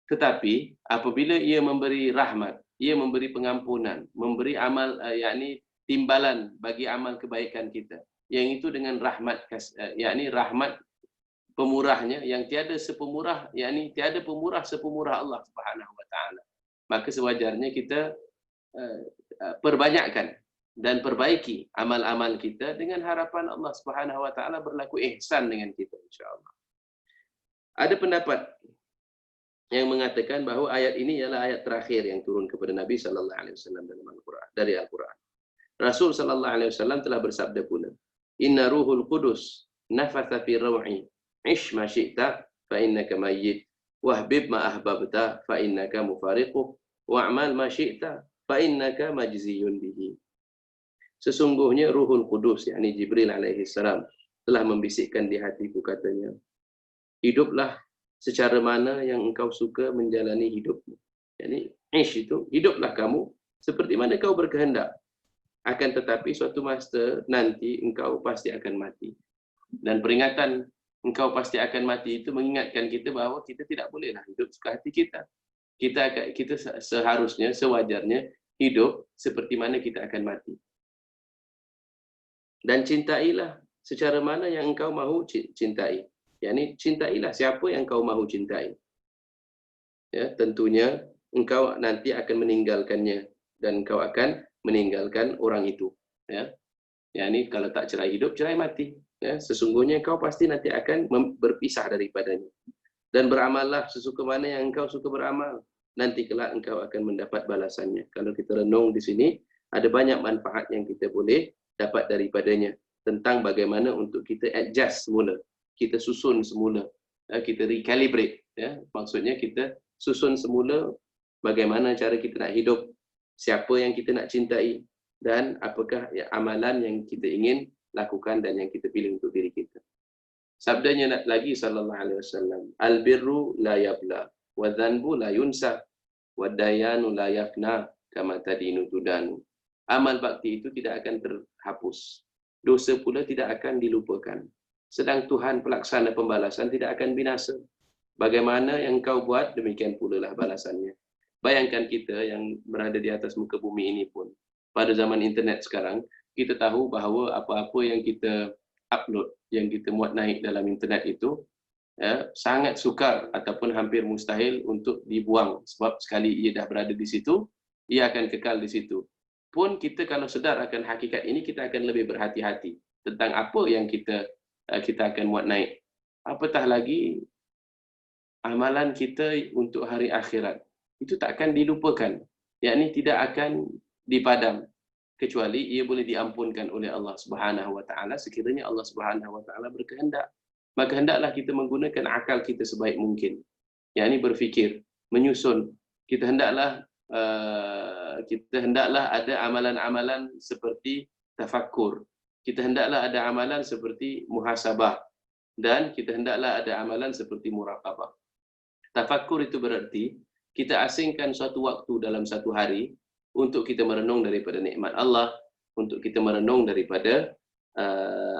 Tetapi apabila ia memberi rahmat, ia memberi pengampunan, memberi amal, yakni timbalan bagi amal kebaikan kita, yang itu dengan rahmat, yakni rahmat pemurahnya yang tiada sepemurah, yakni tiada pemurah sepemurah Allah Subhanahu wa taala. Maka sewajarnya kita perbanyakkan dan perbaiki amal-amal kita dengan harapan Allah Subhanahu wa taala berlaku ihsan dengan kita, insya-Allah. Ada pendapat yang mengatakan bahawa ayat ini ialah ayat terakhir yang turun kepada Nabi sallallahu alaihi wasallam dalam Al-Quran, dari Al-Quran. Rasul sallallahu alaihi wasallam telah bersabda pula, "Inna ruhul qudus nafatha fi raw'i, ish ma syi'ta fa innaka mayyit, wahbib ma ahbabta fa innaka mufariquh, wa'mal ma syi'ta fa innaka majziyun bihi." Sesungguhnya Ruhul Qudus, yakni Jibril alaihi salam, telah membisikkan di hatiku, katanya, hiduplah secara mana yang engkau suka menjalani hidupmu. Yani ish itu, hiduplah kamu seperti mana kau berkehendak. Akan tetapi suatu masa nanti engkau pasti akan mati. Dan peringatan engkau pasti akan mati itu mengingatkan kita bahawa kita tidak bolehlah hidup suka hati kita. Kita seharusnya, sewajarnya hidup seperti mana kita akan mati. Dan cintailah secara mana yang engkau mahu cintai. Yani cintailah siapa yang engkau mahu cintai. Ya, tentunya engkau nanti akan meninggalkannya dan engkau akan meninggalkan orang itu. Ya, yani kalau tak cerai hidup, cerai mati. Ya, sesungguhnya engkau pasti nanti akan berpisah daripadanya. Dan beramallah sesuka mana yang engkau suka beramal. Nanti kelak engkau akan mendapat balasannya. Kalau kita renung di sini, ada banyak manfaat yang kita boleh dapat daripadanya, tentang bagaimana untuk kita adjust semula, kita susun semula, kita recalibrate, ya, maksudnya kita susun semula bagaimana cara kita nak hidup, siapa yang kita nak cintai, dan apakah amalan yang kita ingin lakukan dan yang kita pilih untuk diri kita. Sabdanya lagi sallallahu alaihi wasallam, al-birru la yabla wa dhanbu la yunsa wa dayanu la yafna kama tadinu tudanu. Amal bakti itu tidak akan terhapus, dosa pula tidak akan dilupakan, sedang Tuhan pelaksana pembalasan tidak akan binasa. Bagaimana yang kau buat, demikian pula lah balasannya. Bayangkan kita yang berada di atas muka bumi ini pun, pada zaman internet sekarang, kita tahu bahawa apa-apa yang kita upload, yang kita muat naik dalam internet itu, ya, sangat sukar ataupun hampir mustahil untuk dibuang, sebab sekali ia dah berada di situ, ia akan kekal di situ. Pun kita kalau sedar akan hakikat ini, kita akan lebih berhati-hati tentang apa yang kita akan muat naik. Apatah lagi amalan kita untuk hari akhirat, itu tak akan dilupakan, yakni tidak akan dipadam, kecuali ia boleh diampunkan oleh Allah Subhanahu wa taala sekiranya Allah Subhanahu wa taala berkehendak. Maka hendaklah kita menggunakan akal kita sebaik mungkin, yakni berfikir, menyusun. Kita hendaklah ada amalan-amalan seperti tafakkur, kita hendaklah ada amalan seperti muhasabah dan kita hendaklah ada amalan seperti muraqabah. Tafakkur itu berarti kita asingkan suatu waktu dalam satu hari untuk kita merenung daripada nikmat Allah, untuk kita merenung daripada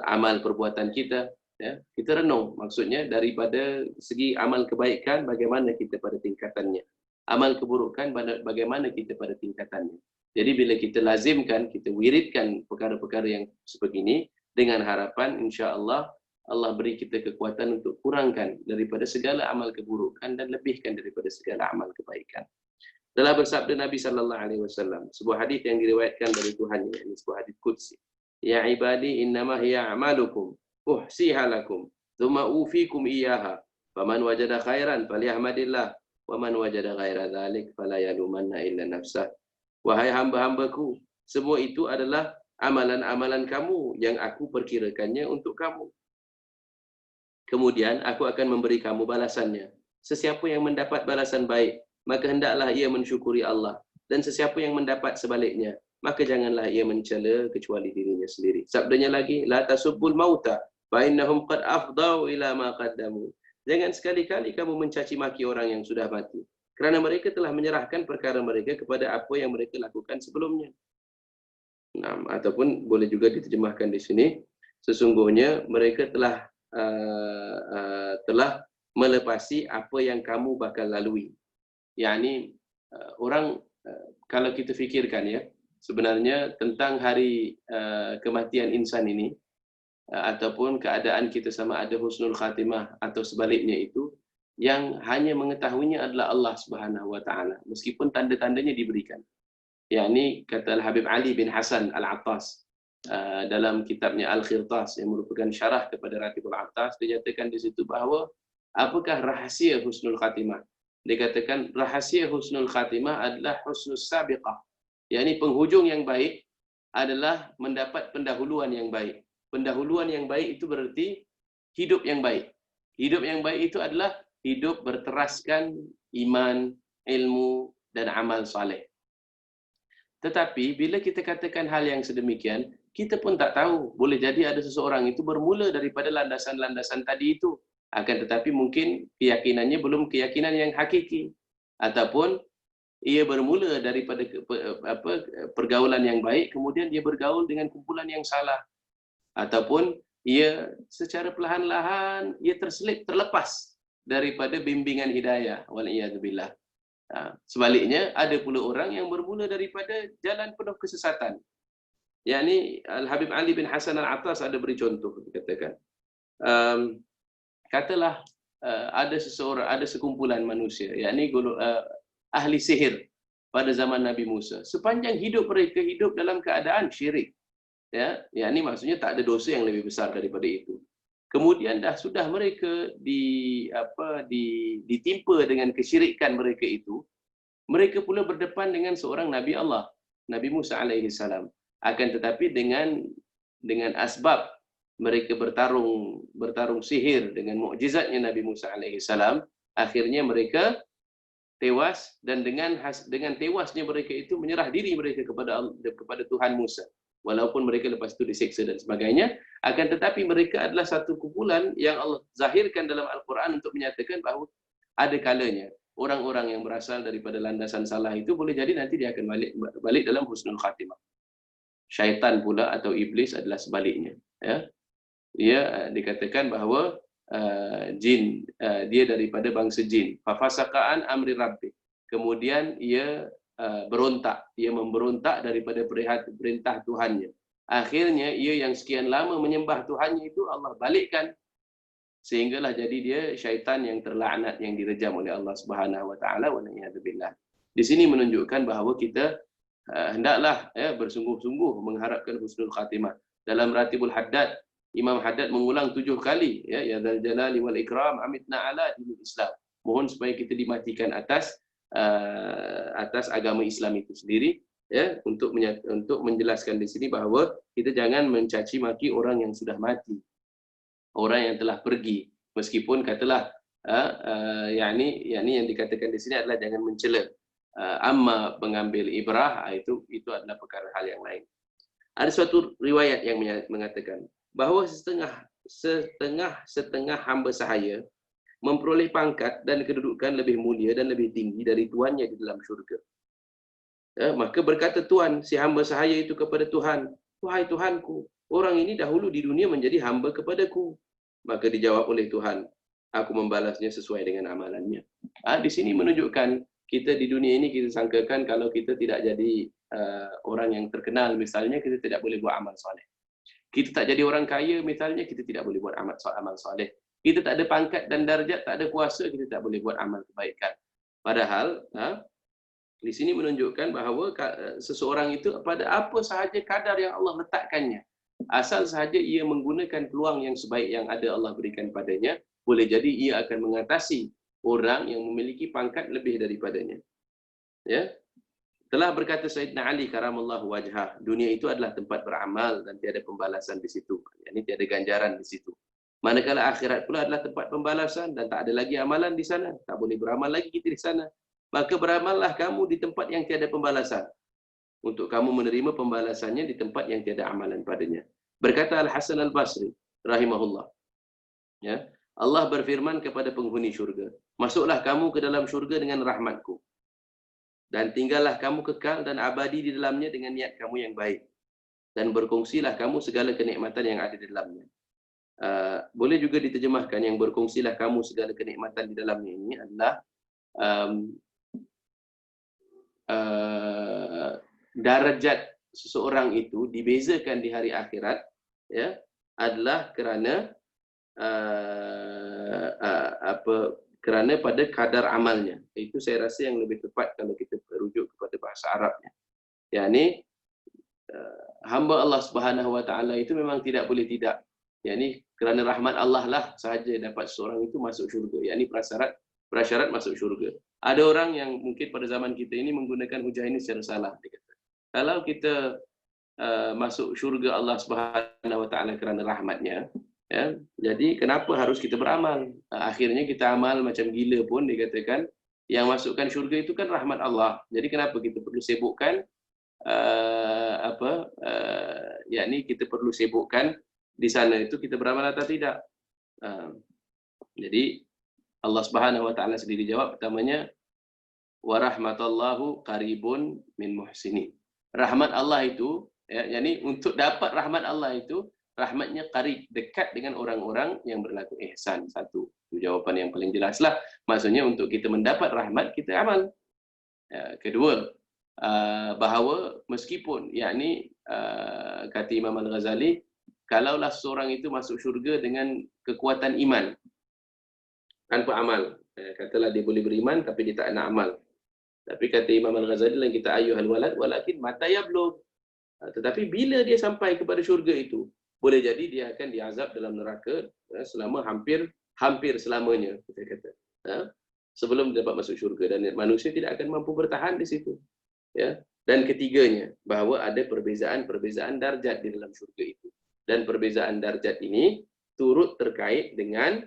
amal perbuatan kita. Ya, kita renung, maksudnya daripada segi amal kebaikan bagaimana kita pada tingkatannya, amal keburukan bagaimana kita pada tingkatannya. Jadi bila kita lazimkan, kita wiridkan perkara-perkara yang sebegini dengan harapan insya-Allah Allah beri kita kekuatan untuk kurangkan daripada segala amal keburukan dan lebihkan daripada segala amal kebaikan. Telah bersabda Nabi sallallahu alaihi wasallam, sebuah hadis yang diriwayatkan dari Tuhan, ini sebuah hadis qudsi. Ya ibadi innama hiya a'malukum uhsiha lakum thumma ufikum iyyaha faman wajada khairan falyahmadillah wa man wajada ghaira dzalik fala yalumanna illa nafsah. Wahai hamba-hambaku, semua itu adalah amalan-amalan kamu yang aku perkirakannya untuk kamu. Kemudian aku akan memberi kamu balasannya. Sesiapa yang mendapat balasan baik, maka hendaklah ia mensyukuri Allah. Dan sesiapa yang mendapat sebaliknya, maka janganlah ia mencela kecuali dirinya sendiri. Sabdanya lagi, la tasubbul mauta fa innahum qad afdau ila ma qaddamu. Jangan sekali-kali kamu mencaci maki orang yang sudah mati, kerana mereka telah menyerahkan perkara mereka kepada apa yang mereka lakukan sebelumnya. Nah, ataupun boleh juga diterjemahkan di sini, sesungguhnya mereka telah melepasi apa yang kamu bakal lalui. Yakni orang kalau kita fikirkan ya, sebenarnya tentang hari kematian insan ini ataupun keadaan kita sama ada husnul khatimah atau sebaliknya itu, yang hanya mengetahuinya adalah Allah Subhanahu wa taala, meskipun tanda-tandanya diberikan. Yakni kata Al-Habib Ali bin Hasan Al-Attas dalam kitabnya Al-Khirtas yang merupakan syarah kepada Ratibul Attas, dia nyatakan di situ bahawa apakah rahasia husnul khatimah? Dia katakan rahasia husnul khatimah adalah husnus sabiqah. Yakni penghujung yang baik adalah mendapat pendahuluan yang baik. Pendahuluan yang baik itu berarti hidup yang baik. Hidup yang baik itu adalah hidup berteraskan iman, ilmu dan amal saleh. Tetapi bila kita katakan hal yang sedemikian, kita pun tak tahu. Boleh jadi ada seseorang itu bermula daripada landasan-landasan tadi itu. Akan tetapi mungkin keyakinannya belum keyakinan yang hakiki. Ataupun ia bermula daripada pergaulan yang baik, kemudian dia bergaul dengan kumpulan yang salah. Ataupun ia secara perlahan-lahan ia terlepas daripada bimbingan hidayah. Waliyadzubillah. Sebaliknya ada pula orang yang bermula daripada jalan penuh kesesatan. Yakni Al-Habib Ali bin Hasan Al-Attas ada beri contoh, dikatakan katalah ada sekumpulan manusia, yakni ahli sihir pada zaman Nabi Musa. Sepanjang hidup mereka hidup dalam keadaan syirik. Ya, yakni maksudnya tak ada dosa yang lebih besar daripada itu. Kemudian sudah mereka ditimpa dengan kesyirikan mereka itu, mereka pula berdepan dengan seorang Nabi Allah, Nabi Musa alaihi salam. Akan tetapi dengan asbab mereka bertarung sihir dengan mukjizatnya Nabi Musa alaihi salam, akhirnya mereka tewas, dan dengan tewasnya mereka itu menyerah diri mereka kepada Tuhan Musa. Walaupun mereka lepas itu diseksa dan sebagainya, akan tetapi mereka adalah satu kumpulan yang Allah zahirkan dalam Al-Quran untuk menyatakan bahawa ada kalanya orang-orang yang berasal daripada landasan salah itu boleh jadi nanti dia akan balik dalam husnul khatimah. Syaitan pula atau iblis adalah sebaliknya. Ya, dia dikatakan bahawa jin, dia daripada bangsa jin. Fafasaqa'an amri rabbi. Kemudian ia berontak, ia memberontak daripada perintah Tuhannya. Akhirnya ia yang sekian lama menyembah Tuhannya itu Allah balikkan, sehinggalah jadi dia syaitan yang terlaknat, yang direjam oleh Allah Subhanahu wa taala. Wa na'udzubillah. Di sini menunjukkan bahawa kita hendaklah bersungguh-sungguh mengharapkan husnul khatimah. Dalam Ratibul Haddad, Imam Haddad mengulang 7 kali, ya dzal jalali wal ikram amitna ala dinil Islam. Mohon supaya kita dimatikan atas agama Islam itu sendiri, ya, untuk menjelaskan di sini bahawa kita jangan mencaci maki orang yang sudah mati, orang yang telah pergi, meskipun katalah yakni yang dikatakan di sini adalah jangan mencela. Amma mengambil ibrah, itu adalah perkara hal yang lain. Ada suatu riwayat yang mengatakan bahawa setengah hamba sahaya memperoleh pangkat dan kedudukan lebih mulia dan lebih tinggi dari tuannya di dalam syurga. Ya, maka berkata Tuhan, si hamba sahaya itu kepada Tuhan, "Wahai Tuhanku, orang ini dahulu di dunia menjadi hamba kepadaku." Maka dijawab oleh Tuhan, "Aku membalasnya sesuai dengan amalannya." Di sini menunjukkan kita di dunia ini kita sangkakan kalau kita tidak jadi orang yang terkenal misalnya, kita tidak boleh buat amal soleh. Kita tak jadi orang kaya misalnya, kita tidak boleh buat amal soleh. Kita tak ada pangkat dan darjat, tak ada kuasa, kita tak boleh buat amal kebaikan. Padahal di sini menunjukkan bahawa seseorang itu pada apa sahaja kadar yang Allah letakkannya, asal sahaja ia menggunakan peluang yang sebaik yang ada Allah berikan padanya, boleh jadi ia akan mengatasi orang yang memiliki pangkat lebih daripadanya. Ya, telah berkata Sayyidina Ali karamallahu wajhah, dunia itu adalah tempat beramal dan tiada pembalasan di situ. Ini tiada ganjaran di situ. Manakala akhirat pula adalah tempat pembalasan dan tak ada lagi amalan di sana, tak boleh beramal lagi kita di sana. Maka beramallah kamu di tempat yang tiada pembalasan, untuk kamu menerima pembalasannya di tempat yang tiada amalan padanya. Berkata Al-Hasan Al-Basri rahimahullah, ya, Allah berfirman kepada penghuni syurga, "Masuklah kamu ke dalam syurga dengan rahmatku, dan tinggallah kamu kekal dan abadi di dalamnya dengan niat kamu yang baik, dan berkongsilah kamu segala kenikmatan yang ada di dalamnya." Boleh juga diterjemahkan yang berkongsilah kamu segala kenikmatan di dalamnya ini adalah darjat seseorang itu dibezakan di hari akhirat, ya, adalah kerana kerana pada kadar amalnya. Itu saya rasa yang lebih tepat kalau kita merujuk kepada bahasa Arabnya. Yani hamba Allah Subhanahu wa taala itu memang tidak boleh tidak. Yani kerana rahmat Allah lah sahaja dapat seseorang itu masuk syurga. Yani prasyarat masuk syurga. Ada orang yang mungkin pada zaman kita ini menggunakan hujah ini secara salah. Dia kata, kalau kita masuk syurga Allah Subhanahu wa taala kerana rahmatnya, ya, jadi kenapa harus kita beramal? Akhirnya kita amal macam gila pun dikatakan, yang masukkan syurga itu kan rahmat Allah. Jadi kenapa kita perlu sibukkan yakni kita perlu sibukkan di sana itu kita beramal atau tidak? Jadi Allah Subhanahu wa taala sendiri jawab pertamanya, wa rahmatallahu qaribun min muhsinin. Rahmat Allah itu, ya, yakni untuk dapat rahmat Allah itu, rahmatnya qarib, dekat dengan orang-orang yang berlaku ihsan. Satu, itu jawapan yang paling jelaslah. Maksudnya untuk kita mendapat rahmat, kita amal. Kedua, bahawa meskipun, yakni kata Imam Al-Ghazali, kalaulah seorang itu masuk syurga dengan kekuatan iman, tanpa amal, katalah dia boleh beriman tapi dia tak nak amal. Tapi kata Imam Al-Ghazali dalam kitab Ayyuhal Walad, walakin mata yablugh. Tetapi bila dia sampai kepada syurga itu, boleh jadi dia akan diazab dalam neraka selama hampir selamanya, kita kata. Sebelum dapat masuk syurga, dan manusia tidak akan mampu bertahan di situ. Ya. Dan ketiganya, bahawa ada perbezaan darjat di dalam syurga itu. Dan perbezaan darjat ini turut terkait dengan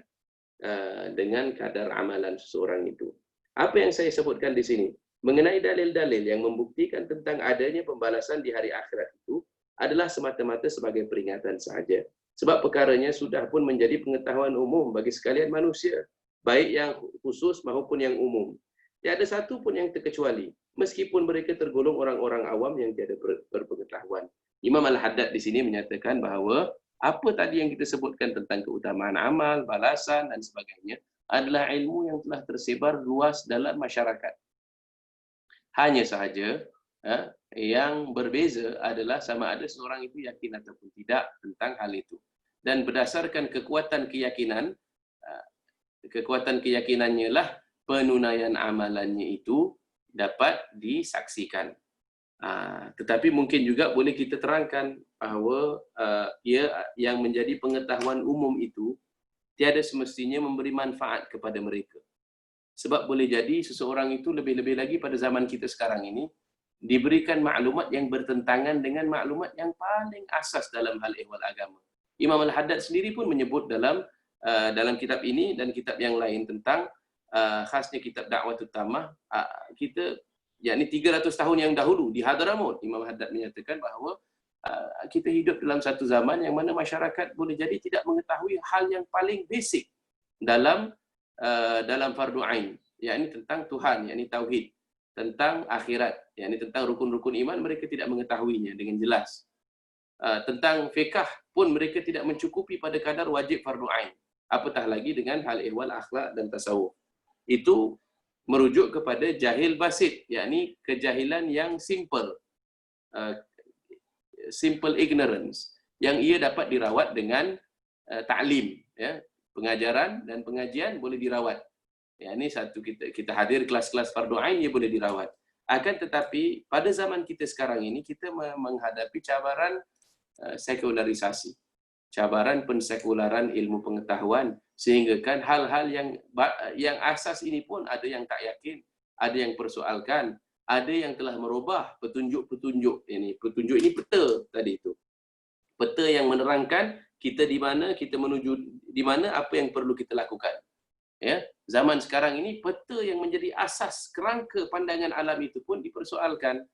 kadar amalan seseorang itu. Apa yang saya sebutkan di sini mengenai dalil-dalil yang membuktikan tentang adanya pembalasan di hari akhirat itu adalah semata-mata sebagai peringatan sahaja. Sebab perkaranya sudah pun menjadi pengetahuan umum bagi sekalian manusia, baik yang khusus maupun yang umum. Tiada satu pun yang terkecuali, meskipun mereka tergolong orang-orang awam yang tiada berpengetahuan. Imam Al-Haddad di sini menyatakan bahawa apa tadi yang kita sebutkan tentang keutamaan amal, balasan dan sebagainya adalah ilmu yang telah tersebar luas dalam masyarakat. Hanya sahaja yang berbeza adalah sama ada seorang itu yakin ataupun tidak tentang hal itu. Dan berdasarkan kekuatan keyakinannya lah penunaian amalannya itu dapat disaksikan. Tetapi mungkin juga boleh kita terangkan bahawa yang menjadi pengetahuan umum itu tiada semestinya memberi manfaat kepada mereka. Sebab boleh jadi seseorang itu lebih-lebih lagi pada zaman kita sekarang ini diberikan maklumat yang bertentangan dengan maklumat yang paling asas dalam hal ehwal agama. Imam Al-Haddad sendiri pun menyebut dalam kitab ini dan kitab yang lain tentang khasnya kitab Da'watut Tammah, kita yakni 300 tahun yang dahulu di Hadramaut, Imam Haddad menyatakan bahawa kita hidup dalam satu zaman yang mana masyarakat boleh jadi tidak mengetahui hal yang paling basic dalam fardu ain, yakni tentang Tuhan, yakni tauhid, tentang akhirat, yakni tentang rukun-rukun iman, mereka tidak mengetahuinya dengan jelas. Tentang fiqh pun mereka tidak mencukupi pada kadar wajib fardu ain. Apatah lagi dengan hal ihwal, akhlak dan tasawuf. Itu merujuk kepada jahil basit, yakni kejahilan yang simple. Simple ignorance yang ia dapat dirawat dengan ta'lim, ya, pengajaran dan pengajian boleh dirawat. Ya, ini satu, kita hadir kelas-kelas fardu ain, ia boleh dirawat. Akan tetapi pada zaman kita sekarang ini kita menghadapi cabaran sekularisasi, cabaran pensekularan ilmu pengetahuan, sehingga kan hal-hal yang asas ini pun ada yang tak yakin, ada yang persoalkan, ada yang telah merubah petunjuk-petunjuk ini. Petunjuk ini peta tadi itu. Peta yang menerangkan kita di mana, kita menuju di mana, apa yang perlu kita lakukan. Ya, zaman sekarang ini peta yang menjadi asas kerangka pandangan alam itu pun dipersoalkan.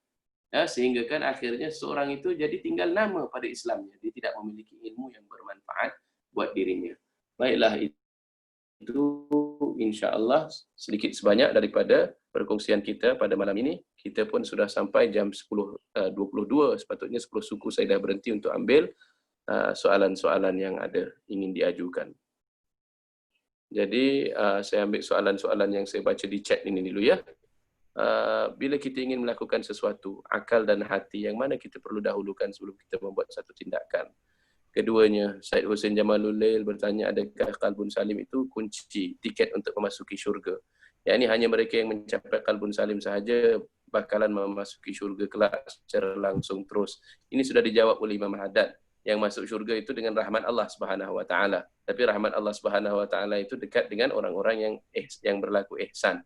Ya, sehingga kan akhirnya seorang itu jadi tinggal nama pada Islamnya. Dia tidak memiliki ilmu yang bermanfaat buat dirinya. Baiklah, itu insya-Allah sedikit sebanyak daripada perkongsian kita pada malam ini. Kita pun sudah sampai jam 10.22, sepatutnya 10 suku saya dah berhenti untuk ambil soalan-soalan yang ada ingin diajukan. Jadi saya ambil soalan-soalan yang saya baca di chat ini dulu ya. Bila kita ingin melakukan sesuatu, akal dan hati yang mana kita perlu dahulukan sebelum kita membuat satu tindakan? Keduanya, Syed Hussein Jamalulail bertanya, adakah qalbun salim itu kunci tiket untuk memasuki syurga? Ya, ini hanya mereka yang mencapai qalbun salim sahaja bakalan memasuki syurga kelak secara langsung terus. Ini sudah dijawab oleh Imam Haddad. Yang masuk syurga itu dengan rahmat Allah Subhanahu wa taala. Tapi rahmat Allah Subhanahu wa taala itu dekat dengan orang-orang yang berlaku ihsan.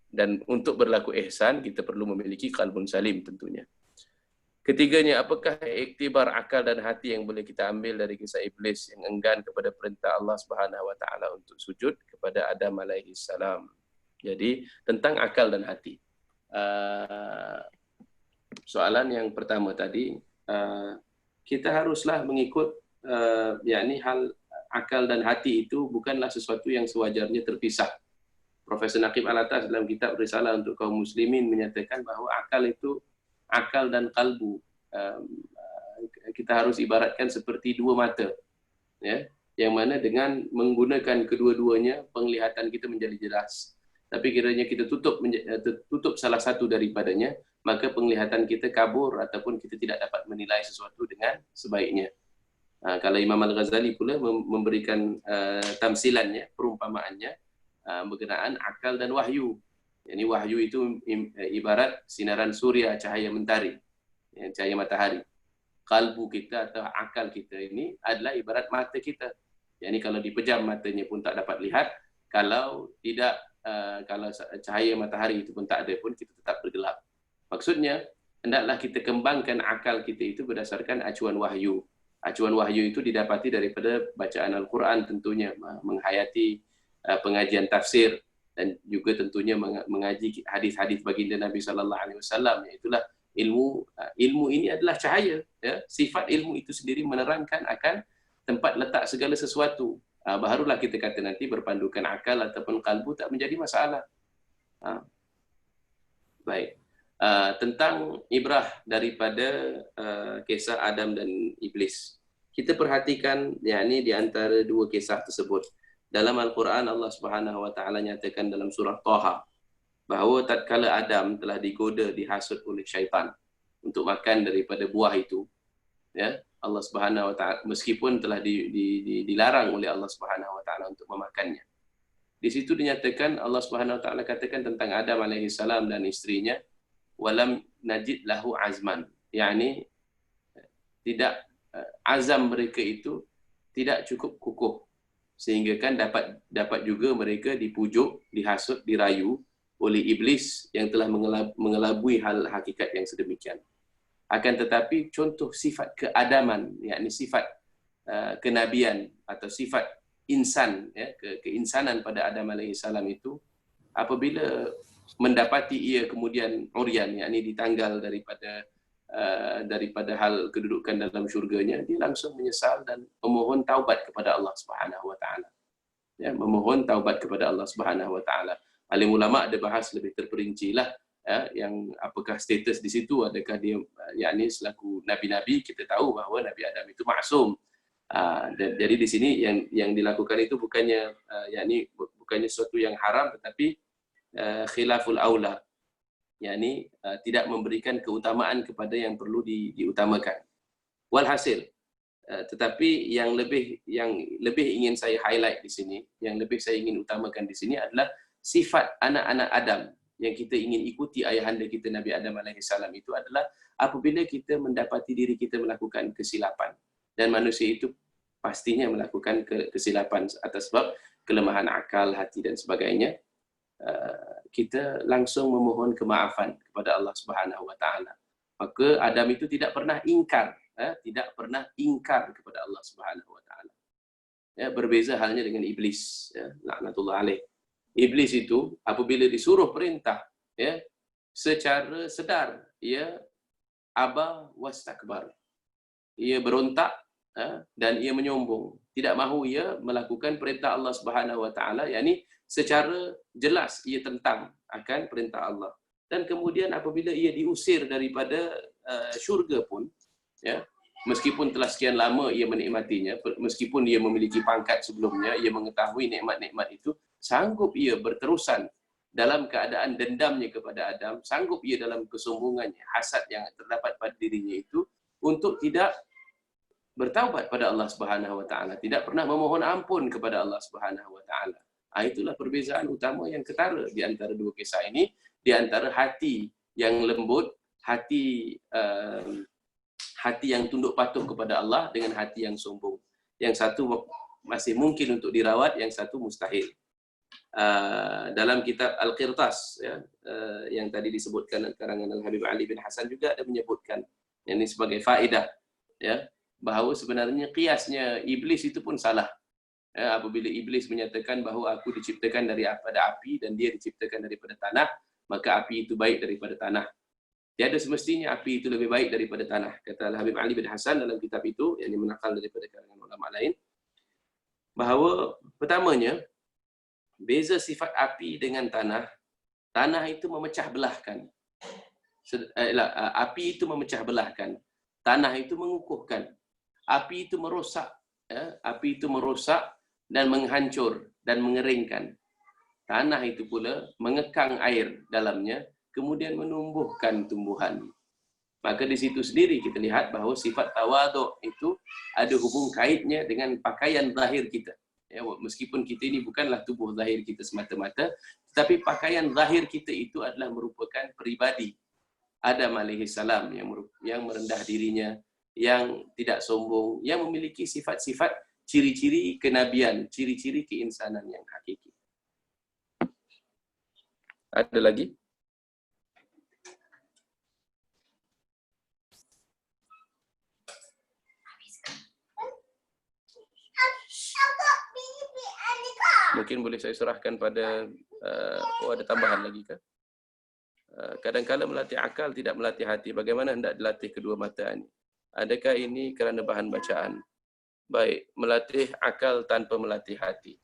Dan untuk berlaku ihsan kita perlu memiliki qalbun salim tentunya. Ketiganya, apakah iktibar akal dan hati yang boleh kita ambil dari kisah iblis yang enggan kepada perintah Allah Subhanahu wa taala untuk sujud kepada Adam alaihi salam. Jadi tentang akal dan hati. Soalan yang pertama tadi, kita haruslah mengikut yakni hal akal dan hati itu bukanlah sesuatu yang sewajarnya terpisah. Profesor Naqib Al-Atas dalam kitab Risalah untuk kaum muslimin menyatakan bahawa akal itu, akal dan kalbu, kita harus ibaratkan seperti dua mata, ya, yang mana dengan menggunakan kedua-duanya penglihatan kita menjadi jelas. Tapi kiranya kita tutup salah satu daripadanya, maka penglihatan kita kabur ataupun kita tidak dapat menilai sesuatu dengan sebaiknya. Kalau Imam Al-Ghazali pula memberikan tamsilannya, perumpamaannya berkenaan akal dan wahyu. Yani wahyu itu ibarat sinaran surya, cahaya mentari, cahaya matahari. Kalbu kita atau akal kita ini adalah ibarat mata kita. Yani kalau dipejam matanya pun tak dapat lihat, kalau tidak kalau cahaya matahari itu pun tak ada pun kita tetap bergelap. Maksudnya hendaklah kita kembangkan akal kita itu berdasarkan acuan wahyu. Acuan wahyu itu didapati daripada bacaan Al-Quran tentunya, menghayati pengajian tafsir, dan juga tentunya mengaji hadis-hadis baginda Nabi sallallahu alaihi wasallam. Itulah ilmu ini adalah cahaya, ya. Sifat ilmu itu sendiri menerangkan akan tempat letak segala sesuatu. Barulah kita kata nanti berpandukan akal ataupun kalbu tak menjadi masalah. Baik. Tentang ibrah daripada kisah Adam dan Iblis. Kita perhatikan yakni di antara dua kisah tersebut. Dalam Al-Quran Allah Subhanahu wa taala nyatakan dalam surah Taha bahawa tatkala Adam telah digoda, dihasut oleh syaitan untuk makan daripada buah itu, ya, Allah Subhanahu wa taala meskipun telah dilarang oleh Allah Subhanahu wa taala untuk memakannya. Di situ dinyatakan Allah Subhanahu wa taala katakan tentang Adam alaihi salam dan istrinya, walam najid lahu azman, yakni tidak azam mereka itu tidak cukup kukuh, sehingga kan dapat juga mereka dipujuk, dihasut, dirayu oleh iblis yang telah mengelabui hal hakikat yang sedemikian. Akan tetapi contoh sifat keadaman, yakni sifat kenabian atau sifat insan, ya, keinsanan pada Adam alaihi salam itu apabila mendapati ia kemudian uryan, yakni ditanggal daripada daripada hal kedudukan dalam syurganya, dia langsung menyesal dan memohon taubat kepada Allah Subhanahu wa taala. Ya, memohon taubat kepada Allah Subhanahu wa taala. Alim ulama ada bahas lebih terperincilah, yang apakah status di situ, adakah dia yakni selaku nabi-nabi. Kita tahu bahawa Nabi Adam itu maksum. Jadi di sini yang dilakukan itu bukannya yakni bukannya sesuatu yang haram, tetapi khilaful aula, yakni tidak memberikan keutamaan kepada yang perlu diutamakan. Walhasil, tetapi yang lebih ingin saya highlight di sini, yang lebih saya ingin utamakan di sini adalah sifat anak-anak Adam yang kita ingin ikuti ayahanda kita Nabi Adam alaihissalam itu adalah apabila kita mendapati diri kita melakukan kesilapan, dan manusia itu pastinya melakukan kesilapan atas sebab kelemahan akal, hati dan sebagainya, kita langsung memohon kemaafan kepada Allah Subhanahu wa taala. Maka Adam itu tidak pernah ingkar, kepada Allah Subhanahu wa taala. Ya, berbeza halnya dengan iblis, ya, laknatullah alaih. Iblis itu apabila disuruh perintah, ya, secara sedar ia aba wastakbar. Ia berontak, dan ia menyombong, tidak mahu ia melakukan perintah Allah Subhanahu wa taala, yakni secara jelas ia tentang akan perintah Allah. Dan kemudian apabila ia diusir daripada syurga pun, ya, meskipun telah sekian lama ia menikmatinya, meskipun ia memiliki pangkat sebelumnya, ia mengetahui nikmat-nikmat itu, sanggup ia berterusan dalam keadaan dendamnya kepada Adam, sanggup ia dalam kesombongannya, hasad yang terdapat pada dirinya itu, untuk tidak bertaubat pada Allah Subhanahu wa taala, tidak pernah memohon ampun kepada Allah Subhanahu wa taala. Itulah perbezaan utama yang ketara di antara dua kisah ini, di antara hati yang lembut, hati yang tunduk patuh kepada Allah dengan hati yang sombong. Yang satu masih mungkin untuk dirawat, yang satu mustahil. Dalam kitab Al-Qirtas, ya, yang tadi disebutkan karangan Al-Habib Ali bin Hasan juga ada menyebutkan, ini sebagai faedah, ya, bahawa sebenarnya kiasnya iblis itu pun salah. Apabila iblis menyatakan bahawa aku diciptakan daripada api dan dia diciptakan daripada tanah, maka api itu baik daripada tanah. Tiada semestinya api itu lebih baik daripada tanah. Kata Al-Habib Ali bin Hasan dalam kitab itu, yang menakal daripada kalangan ulama lain, bahawa pertamanya, beza sifat api dengan tanah, tanah itu memecah belahkan. Api itu memecah belahkan. Tanah itu mengukuhkan. Api itu merosak, ya, api itu merosak dan menghancur dan mengeringkan. Tanah itu pula mengekang air dalamnya, kemudian menumbuhkan tumbuhan. Maka di situ sendiri kita lihat bahawa sifat tawaduk itu ada hubung kaitnya dengan pakaian zahir kita. Ya, meskipun kita ini bukanlah tubuh zahir kita semata-mata, tetapi pakaian zahir kita itu adalah merupakan pribadi Adam alaihissalam yang merendah dirinya, yang tidak sombong, yang memiliki sifat-sifat ciri-ciri kenabian, ciri-ciri keinsanan yang hakiki. Ada lagi? Mungkin boleh saya serahkan pada ada tambahan lagi ke? Kadang-kadang melatih akal tidak melatih hati. Bagaimana hendak dilatih kedua mata ini? Adakah ini kerana bahan bacaan? Baik, melatih akal tanpa melatih hati.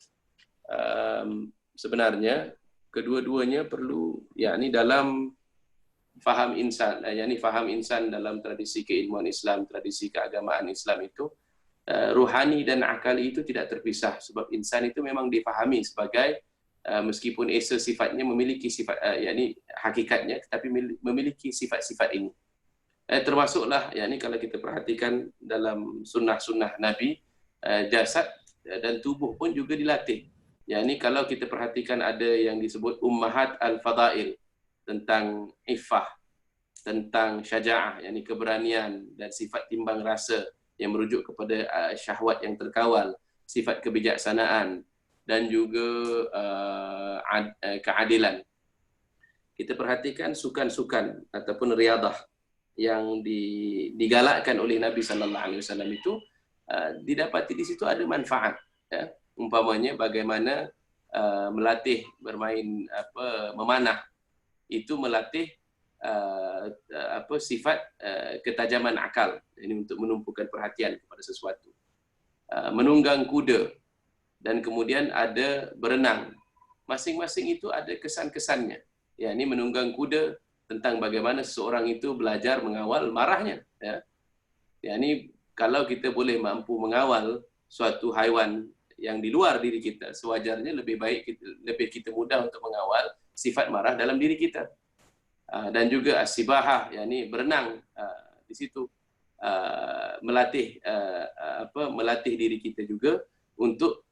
Sebenarnya kedua-duanya perlu, yakni dalam faham insan, yakni faham insan dalam tradisi keilmuan Islam, tradisi keagamaan Islam itu, ruhani dan akali itu tidak terpisah, sebab insan itu memang difahami sebagai meskipun esa sifatnya memiliki sifat, yakni hakikatnya, tetapi memiliki sifat-sifat ini. Termasuklah, yakni kalau kita perhatikan dalam sunnah-sunnah Nabi, jasad dan tubuh pun juga dilatih. Yakni kalau kita perhatikan ada yang disebut ummahat al-fadail, tentang iffah, tentang syaja'ah, yakni keberanian dan sifat timbang rasa yang merujuk kepada syahwat yang terkawal, sifat kebijaksanaan dan juga keadilan. Kita perhatikan sukan-sukan ataupun riadah yang digalakkan oleh Nabi sallallahu alaihi wasallam itu, didapati di situ ada manfaat, ya. Umpamanya bagaimana melatih bermain memanah, itu melatih sifat ketajaman akal, ini untuk menumpukan perhatian kepada sesuatu. Menunggang kuda, dan kemudian ada berenang. Masing-masing itu ada kesan-kesannya. Ya, ini menunggang kuda tentang bagaimana seseorang itu belajar mengawal marahnya. Ya, ini kalau kita boleh mampu mengawal suatu haiwan yang di luar diri kita, sewajarnya lebih baik kita mudah untuk mengawal sifat marah dalam diri kita. Dan juga as-sibahah, yakni berenang, di situ melatih melatih diri kita juga untuk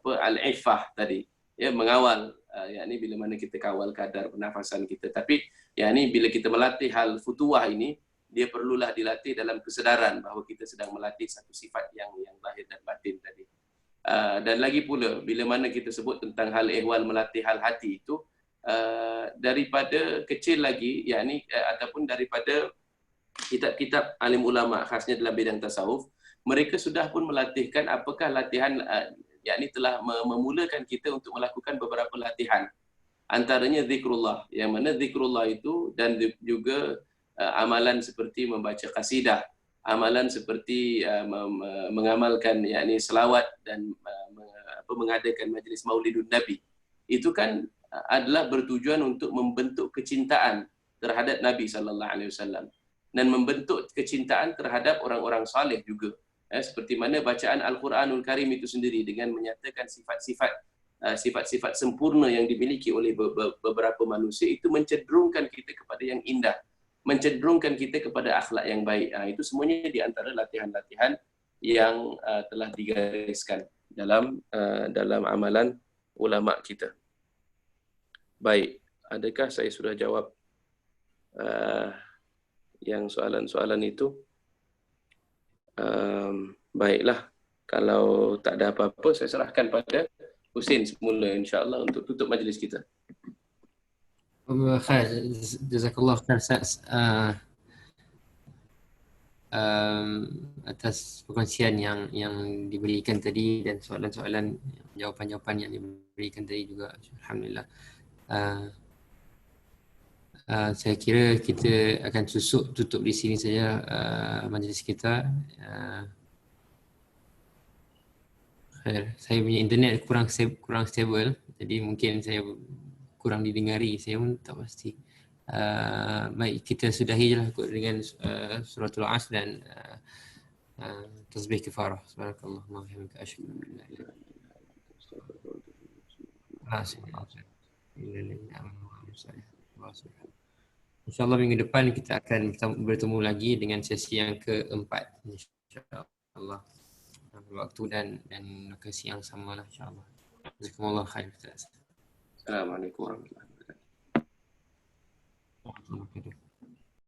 al-iffah tadi, ya, mengawal, yakni bila mana kita kawal kadar pernafasan kita. Tapi yakni bila kita melatih hal futuwah ini, dia perlulah dilatih dalam kesedaran bahawa kita sedang melatih satu sifat yang lahir dan batin tadi. Dan lagi pula bila mana kita sebut tentang hal ihwal, melatih hal hati itu, daripada kecil lagi, yakni ataupun daripada kitab-kitab alim ulama khasnya dalam bidang tasawuf, mereka sudah pun melatihkan apakah latihan, yakni telah memulakan kita untuk melakukan beberapa latihan. Antaranya zikrullah, yang mana zikrullah itu dan juga amalan seperti membaca qasidah, amalan seperti mengamalkan yakni selawat dan mengadakan majlis maulidun nabi. Itu kan adalah bertujuan untuk membentuk kecintaan terhadap Nabi sallallahu alaihi wasallam dan membentuk kecintaan terhadap orang-orang saleh juga. Seperti mana bacaan Al-Quranul Karim itu sendiri dengan menyatakan sifat-sifat sempurna yang dimiliki oleh beberapa manusia, itu mencenderungkan kita kepada yang indah, mencenderungkan kita kepada akhlak yang baik. Itu semuanya di antara latihan-latihan yang telah digariskan dalam amalan ulama kita. Baik, adakah saya sudah jawab yang soalan-soalan itu? Baiklah, kalau tak ada apa-apa, saya serahkan pada Husin semula insya-Allah untuk tutup majlis kita. Khair, jazakallah khair Ustaz, atas perkongsian yang diberikan tadi dan soalan-soalan, jawapan-jawapan yang diberikan tadi juga. Alhamdulillah. Saya kira kita akan tutup di sini saja majlis kita. Saya punya internet kurang stable, jadi mungkin saya kurang didengari, saya pun tak pasti. Baik, kita sudahi jelah dengan suratul Asr dan tasbih kifarah. Subhanakallahumma wa bihamdika asyhadu an la ilaha illa anta. InsyaAllah minggu depan kita akan bertemu lagi dengan sesi yang keempat, InsyaAllah, waktu dan lokasi yang sama lah, InsyaAllah. Jazakumullah khair. Assalamualaikum warahmatullahi wabarakatuh.